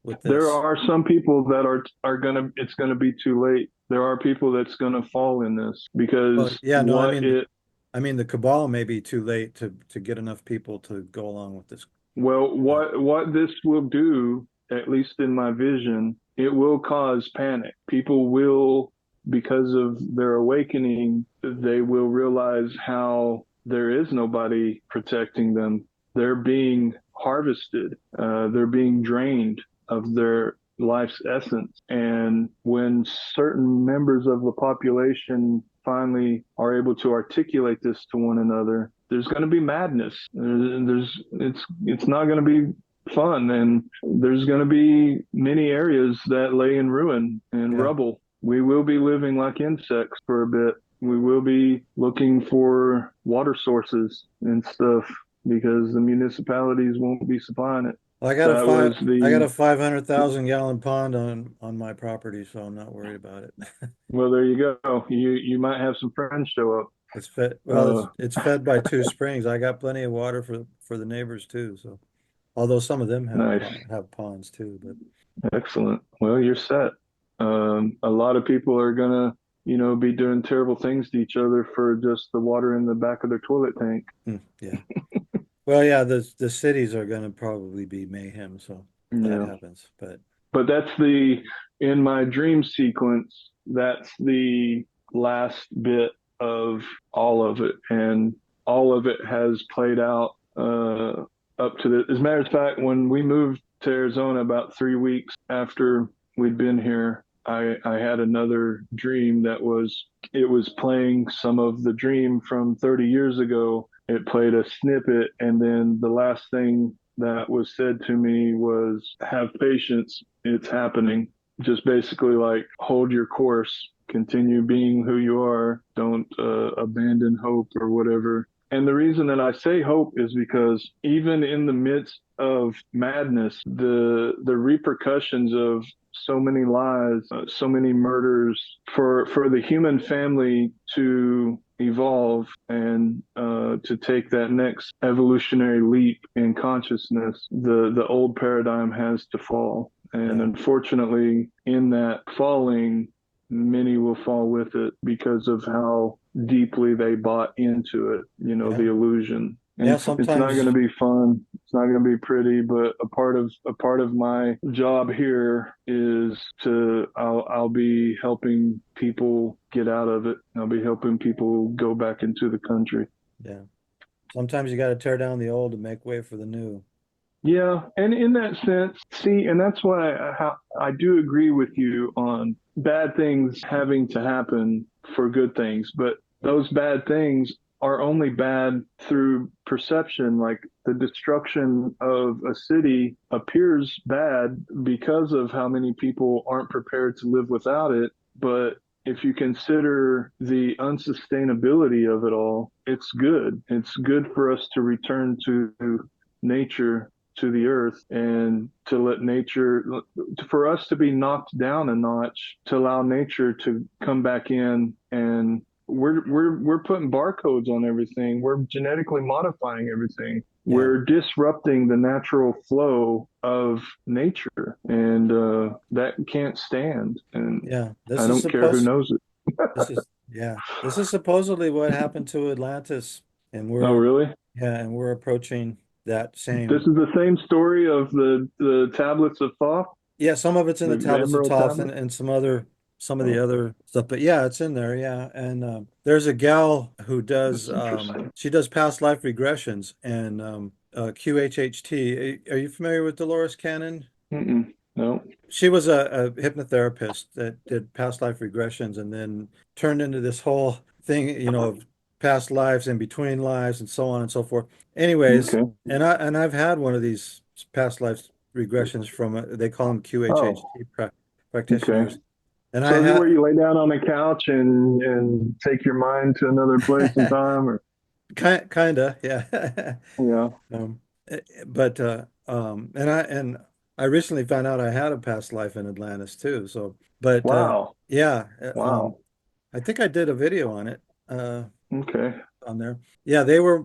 with There this. are some people that are gonna, it's gonna be too late. There are people that's gonna fall in this Well, because yeah, no, what it I mean, the cabal may be too late to get enough people to go along with this. well, Uh, what this will do, at least in my vision, it will cause panic. People will, because of their awakening, they will realize how there is nobody protecting them. They're being harvested. They're being drained of their life's essence. And when certain members of the population finally are able to articulate this to one another, there's going to be madness. It's not going to be fun, and there's going to be many areas that lay in ruin and yeah, rubble. We will be living like insects for a bit. We will be looking for water sources and stuff because the municipalities won't be supplying it. well, That was I got a the 500,000 gallon pond on my property, so I'm not worried about it. Well, there you go. You might have some friends show up. It's fed, well, Uh, it's fed by two springs. I got plenty of water for the neighbors too. So, although some of them nice, have ponds too, but excellent. Well, you're set. A lot of people are gonna, be doing terrible things to each other for just the water in the back of their toilet tank. yeah. Well, yeah, the cities are going to probably be mayhem, so if that Yeah, happens, but but that's the in my dream sequence. That's the last bit of all of it, and all of it has played out up to the. As a matter of fact, when we moved to Arizona about 3 weeks after we'd been here, I had another dream that was it was playing some of the dream from 30 years ago. It played a snippet, and then the last thing that was said to me was, have patience, it's happening. Just basically like, hold your course, continue being who you are, don't abandon hope or whatever. And the reason that I say hope is because even in the midst of madness, the repercussions of so many lies, so many murders, for the human family to evolve and to take that next evolutionary leap in consciousness, the old paradigm has to fall. And yeah, unfortunately, in that falling, many will fall with it because of how deeply they bought into it, yeah, the illusion. And yeah. it's not going to Sometimes, be fun. It's not going to be pretty, but a part of my job here is I'll be helping people get out of it. I'll be helping people go back into the country. yeah, sometimes you got to tear down the old to make way for the new. Yeah, and in that sense, see, and that's why I do agree with you on bad things having to happen for good things, but those bad things are only bad through perception. Like the destruction of a city appears bad because of how many people aren't prepared to live without it, but if you consider the unsustainability of it all, it's good. It's good for us to return to nature, to the earth, and to let nature, for us to be knocked down a notch, to allow nature to come back in. And we're putting barcodes on everything. We're genetically modifying everything. Yeah, We're disrupting the natural flow of nature, and that can't stand. And yeah. I don't care who knows it. This is supposedly what happened to Atlantis, and Oh, really? we're approaching that This same. is the same story of the tablets of Thoth, Yeah, some of it's in the the tablets of Emerald Thoth tablet. and some of the Oh, other stuff. But yeah, it's in there. Yeah, and there's a gal who does that's interesting. she does past life regressions and QHHT. Are you familiar with Dolores Cannon? No. She was a hypnotherapist that did past life regressions and then turned into this whole thing, of past lives and between lives and so on and so forth. Anyways, Okay. and I've had one of these past life regressions from they call them Oh, QHHT okay. practitioners, and I So is it where had you lay down on the couch and take your mind to another place and time, or kinda, yeah. yeah? Um, but and I recently found out I had a past life in Atlantis too. So, but Wow. yeah, Wow. I think I did a video on it. Okay. On there. Yeah, they were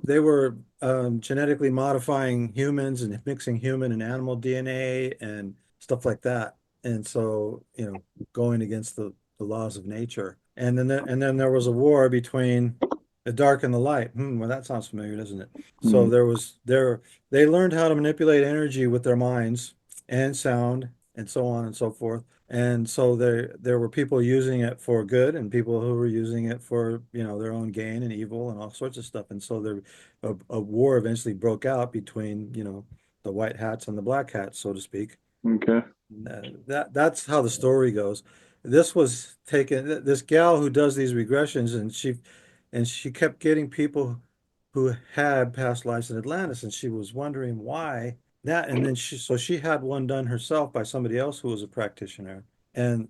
genetically modifying humans and mixing human and animal DNA and stuff like that. And so, going against the laws of nature. And then there was a war between the dark and the light. Well, that sounds familiar, doesn't it? So Hmm. they learned how to manipulate energy with their minds and sound and so on and so forth. And so there were people using it for good and people who were using it for, their own gain and evil and all sorts of stuff. And so a war eventually broke out between, the white hats and the black hats, so to speak. Okay. That's how the story goes. This gal who does these regressions, and she kept getting people who had past lives in Atlantis, and she was wondering why that. And then she had one done herself by somebody else who was a practitioner, and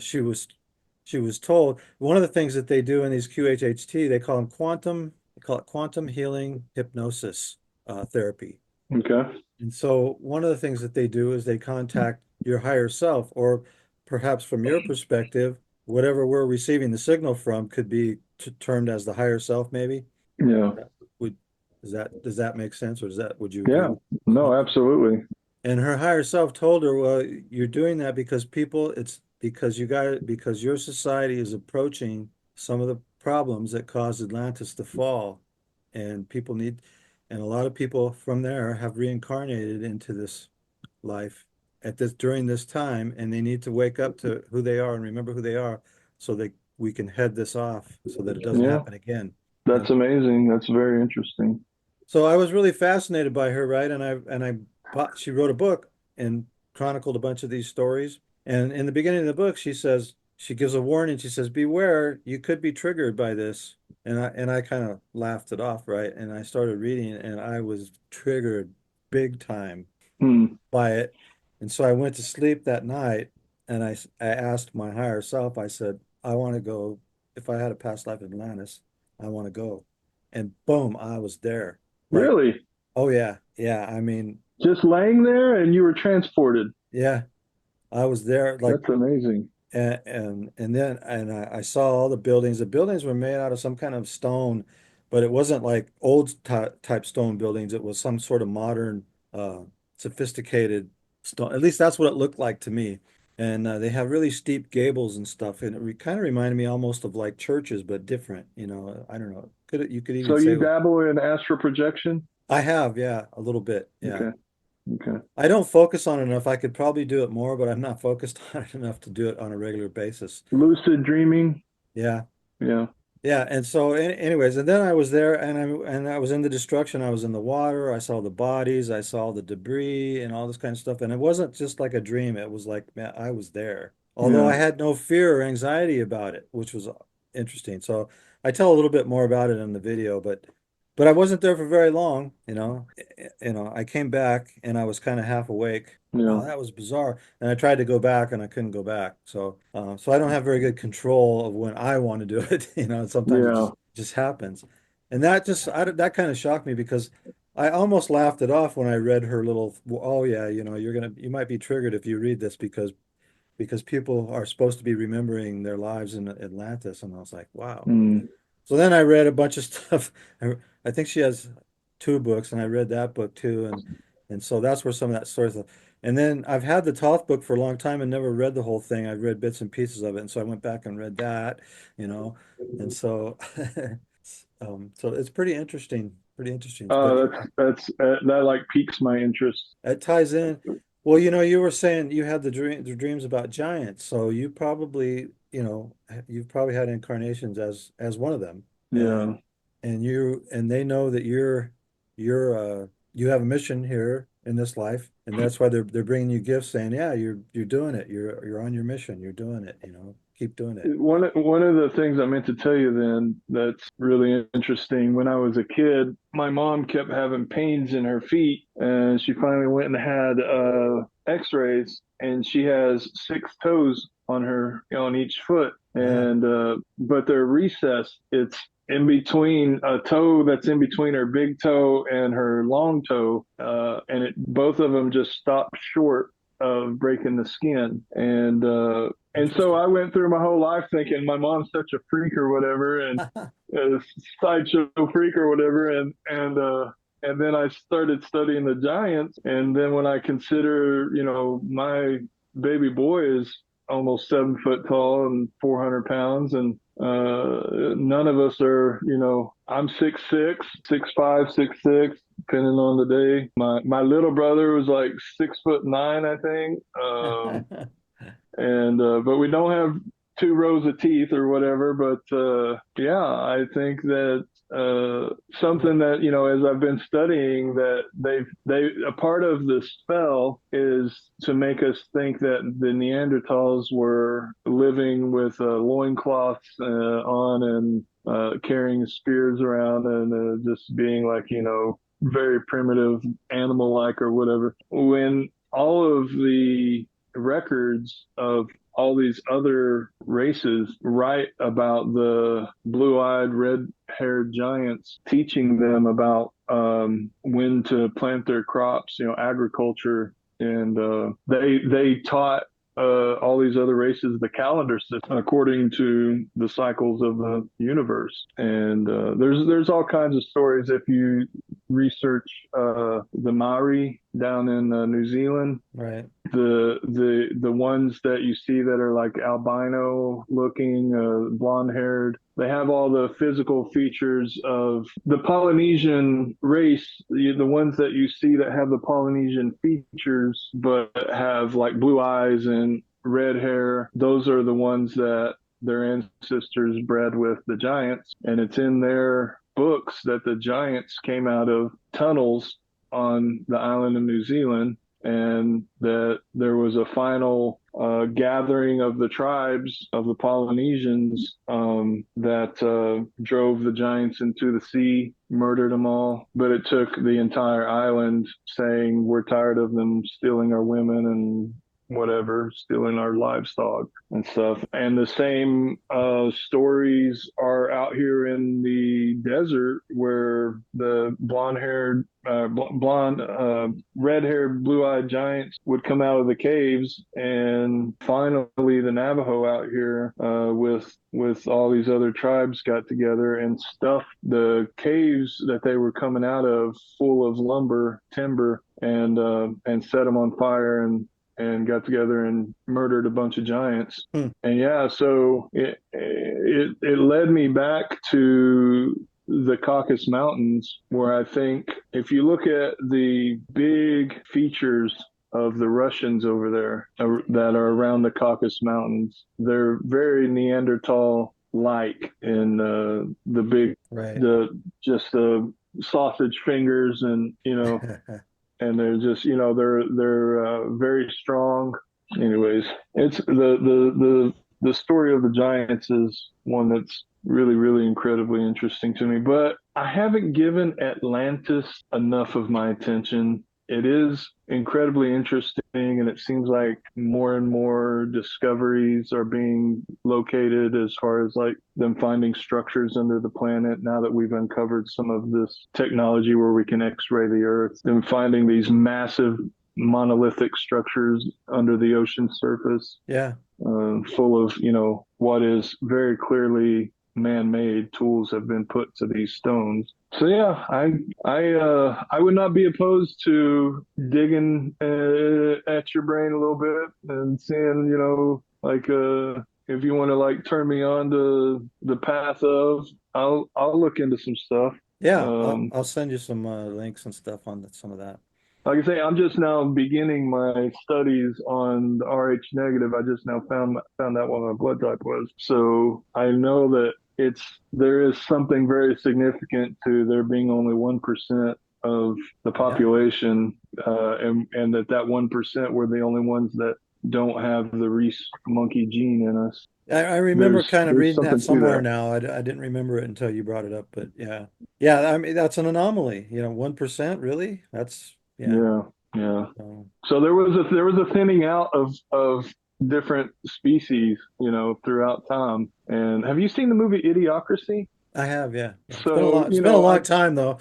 she was told one of the things that they do in these QHHT, they call it quantum healing hypnosis therapy. Okay. And so one of the things that they do is they contact your higher self, or perhaps from your perspective, whatever we're receiving the signal from could be termed as the higher self, maybe. Yeah. That Would does that make sense, or would you agree Yeah. with? No, Okay. absolutely. And her higher self told her, well, you're doing that because it's because because your society is approaching some of the problems that caused Atlantis to fall. And and a lot of people from there have reincarnated into this life during this time, and they need to wake up to who they are and remember who they are so that we can head this off so that it doesn't Yeah. happen again. That's And amazing. That's very interesting. so I was really fascinated by her, right? She wrote a book and chronicled a bunch of these stories. And in the beginning of the book, she gives a warning. She says, "Beware, you could be triggered by this." And I kind of laughed it off, right? And I started reading, and I was triggered big time Hmm. by it. And so I went to sleep that night, and I asked my higher self. I said, "I want to go. If I had a past life in Atlantis, I want to go." And boom, I was there. Like, Really? oh yeah, yeah. I mean, Just laying there and you were transported. yeah, I was there. Like, That's amazing. and I saw all the buildings. The buildings were made out of some kind of stone, but it wasn't like old type stone buildings. It was some sort of modern, uh, sophisticated stone. At least that's what it looked like to me. And they have really steep gables and stuff, and it kind of reminded me almost of like churches, but different. I don't know. You could even So say you dabble in astral projection? I have, yeah, a little bit, yeah. Okay. Okay. I don't focus on it enough. I could probably do it more, but I'm not focused on it enough to do it on a regular basis. Lucid dreaming? Yeah. Yeah. Yeah. And so anyways, and then I was there, and I was in the destruction. I was in the water. I saw the bodies, I saw the debris and all this kind of stuff. And it wasn't just like a dream. It was like, man, I was there. Although I Yeah. had no fear or anxiety about it, which was interesting. So I tell a little bit more about it in the video, but I wasn't there for very long. I came back and I was kind of half awake. Yeah. Oh, that was bizarre. And I tried to go back and I couldn't go back. So I don't have very good control of when I want to do it. Sometimes it Yeah. just happens. And that kind of shocked me because I almost laughed it off when I read her little, oh yeah, you might be triggered if you read this because people are supposed to be remembering their lives in Atlantis. And I was like, wow. Mm. So then I read a bunch of stuff. I think she has two books, and I read that book too, and so that's where some of that sort of. And then I've had the Toth book for a long time and never read the whole thing. I've read bits and pieces of it, and so I went back and read that, you know, and so so it's pretty interesting, pretty interesting. But That like piques my interest. it ties in. Well, you were saying you had the dreams about giants, so you've probably had incarnations as one of them, and Yeah. and they know that you have a mission here in this life, and that's why they're bringing you gifts, saying, yeah, you're doing it, you're on your mission, you're doing it, keep doing it. One of the things I meant to tell you then that's really interesting. When I was a kid, my mom kept having pains in her feet, and she finally went and had X-rays, and she has six toes on each foot, Wow. and but they're recessed. in between a toe that's in between her big toe and her long toe, and both of them just stopped short of breaking the skin. And so Interesting. I went through my whole life thinking my mom's such a freak or whatever, and a sideshow freak or whatever, and then I started studying the giants, and then when I consider, my baby boy is almost 7 foot tall and 400 pounds, and none of us are, I'm 6'6", 6'5", 6'6", depending on the day. My little brother was like 6'9", I think. And but we don't have two rows of teeth or whatever. But yeah, I think that something that, as I've been studying, that they a part of the spell is to make us think that the Neanderthals were living with loincloths on, and carrying spears around, and just being like, very primitive, animal like or whatever, when all of the records of all these other races write about the blue-eyed, red-haired giants, teaching them about when to plant their crops, agriculture, and they taught all these other races the calendar system according to the cycles of the universe. And there's all kinds of stories if you research the Maori down in New Zealand. Right. The ones that you see that are like albino looking, blonde haired, they have all the physical features of the Polynesian race. The ones that you see that have the Polynesian features but have like blue eyes and red hair, those are the ones that their ancestors bred with the giants. And it's in their books that the giants came out of tunnels on the island of New Zealand, and that there was a final gathering of the tribes of the Polynesians that drove the giants into the sea, murdered them all. But it took the entire island saying, we're tired of them stealing our women and whatever, stealing our livestock and stuff. And the same stories are out here in the desert, where the red-haired, blue-eyed giants would come out of the caves, and finally the Navajo out here with all these other tribes got together and stuffed the caves that they were coming out of full of timber, and set them on fire, and got together and murdered a bunch of giants. Hmm. And yeah, so it led me back to the Caucasus Mountains, where I think if you look at the big features of the Russians over there that are around the Caucasus Mountains, they're very Neanderthal like in the big, Right. the sausage fingers, and and they're just, they're very strong. Anyways, it's the story of the giants is one that's really, really incredibly interesting to me. But I haven't given Atlantis enough of my attention. It is incredibly interesting, and it seems like more and more discoveries are being located as far as like them finding structures under the planet now that we've uncovered some of this technology where we can X-ray the Earth, and finding these massive monolithic structures under the ocean surface, Yeah. full of, what is very clearly man-made tools have been put to these stones. So yeah, I would not be opposed to digging at your brain a little bit and seeing, like if you want to like turn me on to the path of, I'll look into some stuff. Yeah. I'll Um, I'll send you some links and stuff on some of that. like I say, I'm just now beginning my studies on the Rh negative. I just now found out what my blood type was. So I know that there is something very significant to there being only 1% of the Yeah. population, and that 1% were the only ones that don't have the Reese monkey gene in us. I remember There's kind of there's reading that something to somewhere that. now. I didn't remember it until you brought it up, but yeah. Yeah, I mean that's an anomaly. 1%, really? That's yeah. Yeah, yeah. So, So there was a thinning out of different species, throughout time. And have you seen the movie Idiocracy? I have, yeah. Yeah. So, It's been a long time though.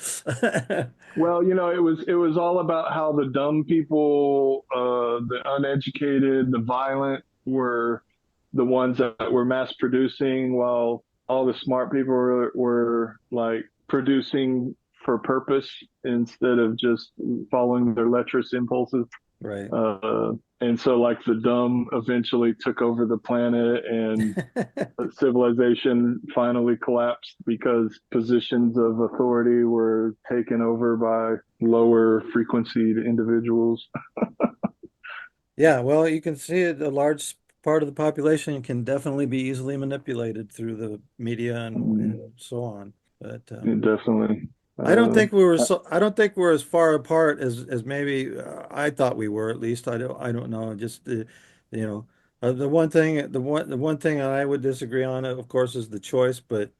well, it was all about how the dumb people, the uneducated, the violent were the ones that were mass producing, while all the smart people were like producing for purpose instead of just following their lecherous impulses. Right. Uh, and so, like, the dumb eventually took over the planet, and civilization finally collapsed because positions of authority were taken over by lower frequency individuals. Yeah, well, you can see it, a large part of the population can definitely be easily manipulated through the media and so on. But Definitely. I don't Uh, think I don't think we're as far apart as maybe I thought we were. At least I don't know. Just you know, the one thing I would disagree on, of course, is the choice. But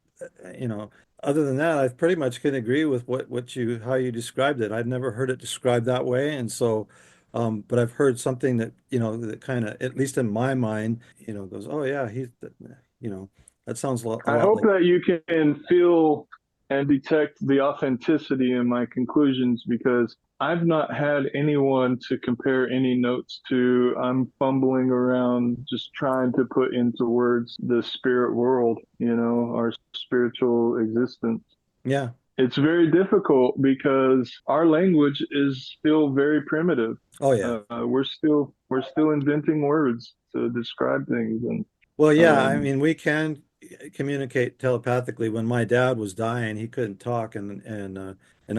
you know, other than that, I pretty much can agree with what you how you described it. I've never heard it described that way, and so. But I've heard something that, that kind of, at least in my mind, goes, oh yeah, you know, that sounds a I lot hope like, that you can feel and detect the authenticity in my conclusions, because I've not had anyone to compare any notes to. I'm fumbling around just trying to put into words the spirit world, our spiritual existence. yeah. It's very difficult because our language is still very primitive. Oh yeah. We're still inventing words to describe things, and Well, yeah, I um, mean, we can communicate telepathically. When my dad was dying, he couldn't talk, and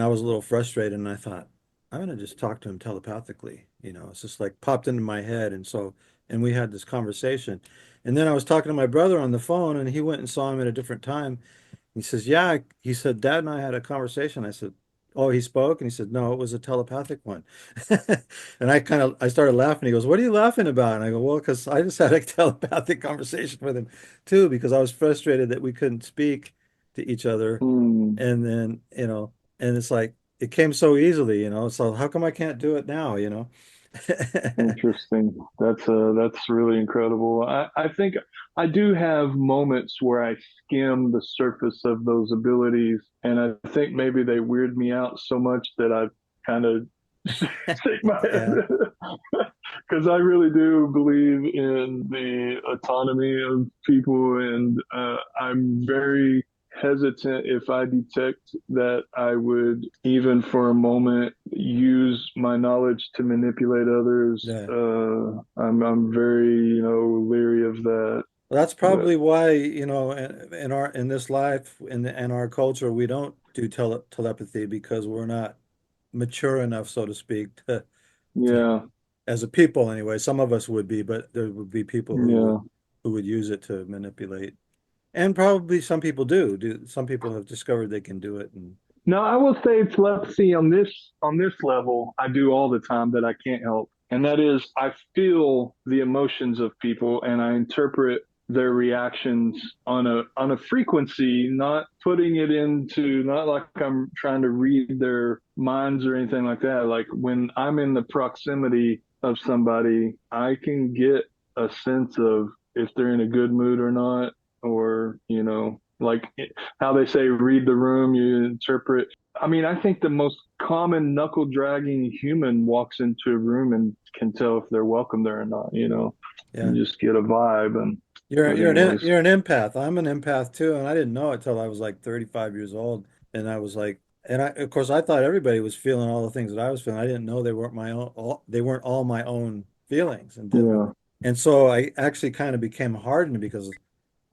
I was a little frustrated, and I thought, I'm gonna just talk to him telepathically. It's just like popped into my head, and we had this conversation, and then I was talking to my brother on the phone, and he went and saw him at a different time. He says, yeah. He said, Dad and I had a conversation. I said, oh, he spoke? And he said, no, it was a telepathic one. And I started laughing. He goes, what are you laughing about? And I go, well, because I just had a telepathic conversation with him too, because I was frustrated that we couldn't speak to each other. hmm. And then, and it's like, it came so easily, so how come I can't do it now, Interesting. That's really incredible. I think I do have moments where I skim the surface of those abilities, and I think maybe they weird me out so much that I kind of shake my Yeah, head, because I really do believe in the autonomy of people, and I'm very hesitant if I detect that I would, even for a moment, use my knowledge to manipulate others. yeah. I'm very, leery of that. Well, that's But probably why, in this life in our culture, we don't do telepathy because we're not mature enough, so to speak, to yeah, as a people anyway. Some of us would be, but there would be people yeah. who would use it to manipulate. And probably some people do. Some people have discovered they can do it and No, I will say telepathy on this level, I do all the time that I can't help. And that is, I feel the emotions of people, and I interpret their reactions on a frequency, not putting it into, not like I'm trying to read their minds or anything like that. Like, when I'm in the proximity of somebody, I can get a sense of if they're in a good mood or not, or, like how they say read the room, you interpret. I mean, I think the most common knuckle dragging human walks into a room and can tell if they're welcome there or not. yeah. You just get a vibe. And but anyways, You're an empath. I'm an empath too, and I didn't know it till I was like 35 years old. And I was like, and I of course I thought everybody was feeling all the things that I was feeling. I didn't know they weren't they weren't all my own feelings, yeah, and so I actually kind of became hardened because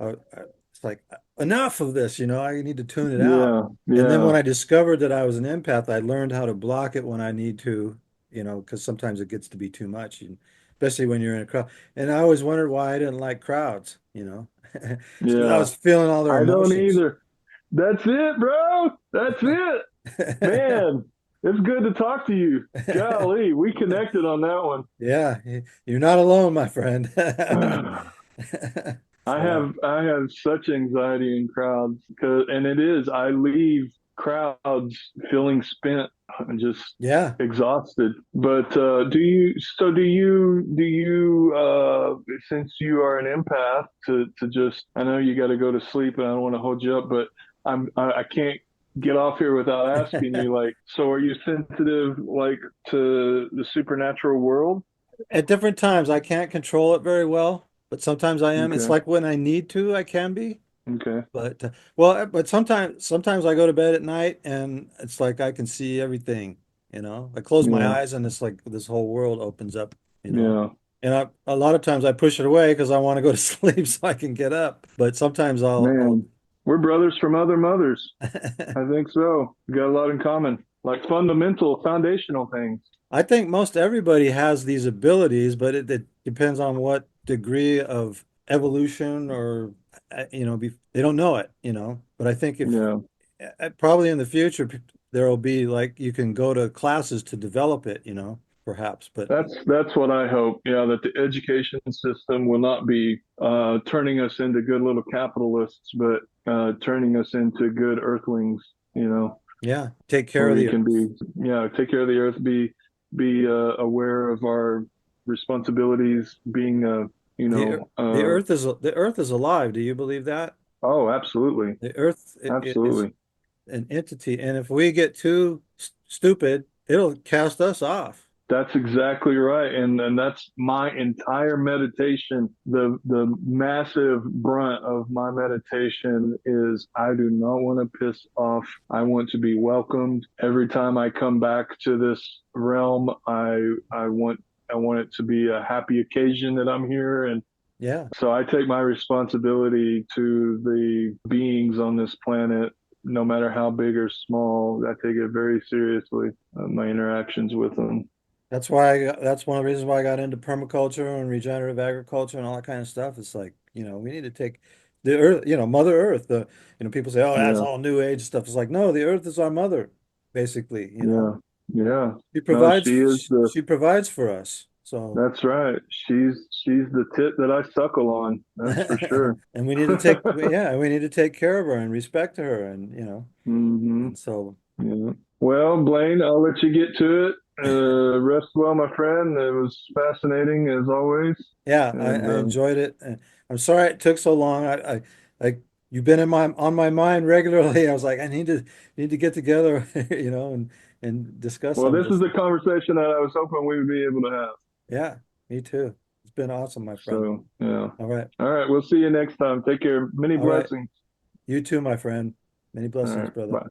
it's like enough of this, I need to tune it out. yeah, And then yeah, when I discovered that I was an empath, I learned how to block it when I need to, because sometimes it gets to be too much, and especially when you're in a crowd. And I always wondered why I didn't like crowds, It's because I yeah. was feeling all their I don't emotions. either. That's it, bro. That's it, man. It's good to talk to you. Golly, we connected on that Yeah, you're not alone, my friend. one. I So, have I have such anxiety in crowds, and it is, I leave crowds feeling spent and just yeah. exhausted. But do you since you are an empath, to just, I know you got to go to sleep and I don't want to hold you up, but I can't get off here without asking you, like, so are you sensitive, like, to the supernatural world? At different times, I can't control it very well, but sometimes I am. It's Okay. like when I need to, I can be. Okay. But well, but sometimes I go to bed at night and it's like I can see everything, you know. I close my Yeah. eyes and it's like this whole world opens up, you know. Yeah. And a lot of times I push it away because I want to go to sleep so I can get up. But sometimes I'll Man, we're brothers from other mothers. I think so. We got a lot in common, like fundamental, foundational things. I think most everybody has these abilities, but it depends on what degree of evolution or they don't know it, you know. But I think if Yeah. probably in the future there will be like you can go to classes to develop it, you know, perhaps. But That's what I hope. Yeah, that the education system will not be turning us into good little capitalists, but turning us into good earthlings. You know, yeah, take care where of we the can earth. be, yeah, take care of the earth, be aware of our responsibilities, being The earth is alive. Do you believe that? oh, absolutely, The earth is absolutely. an entity, and if we get too stupid, it'll cast us off. That's exactly right. And that's my entire meditation. The massive brunt of my meditation is I do not want to piss off. I want to be welcomed. Every time I come back to this realm, I want it to be a happy occasion that I'm here. And Yeah. so I take my responsibility to the beings on this planet, no matter how big or small. I take it very seriously, my interactions with them. That's one of the reasons why I got into permaculture and regenerative agriculture and all that kind of stuff. It's like, you know, we need to take the earth, you know, Mother Earth. People say, oh, that's Yeah. all new age stuff. It's like, no, the earth is our mother, basically, you know. Yeah, yeah. She No, she is provides the. she provides for us. So That's right. She's the tit that I suckle on. That's for sure. and we need to take yeah, we need to take care of her and respect her and you know. Hmm. And so Yeah. Well, Blaine, I'll let you get to it. Rest well, my friend. It was fascinating as always. yeah, And I enjoyed it. And I'm sorry it took so long. I you've been in my on my mind regularly. I was like, I need to get together, you know, and discuss well, some of this this is the stuff. conversation that I was hoping we would be able to have. Yeah, me too. It's been awesome, my friend. So, yeah. All right. All right. We'll see you next time. Take care. Many All right. blessings. You too, my friend. Many All blessings, right. brother. Bye.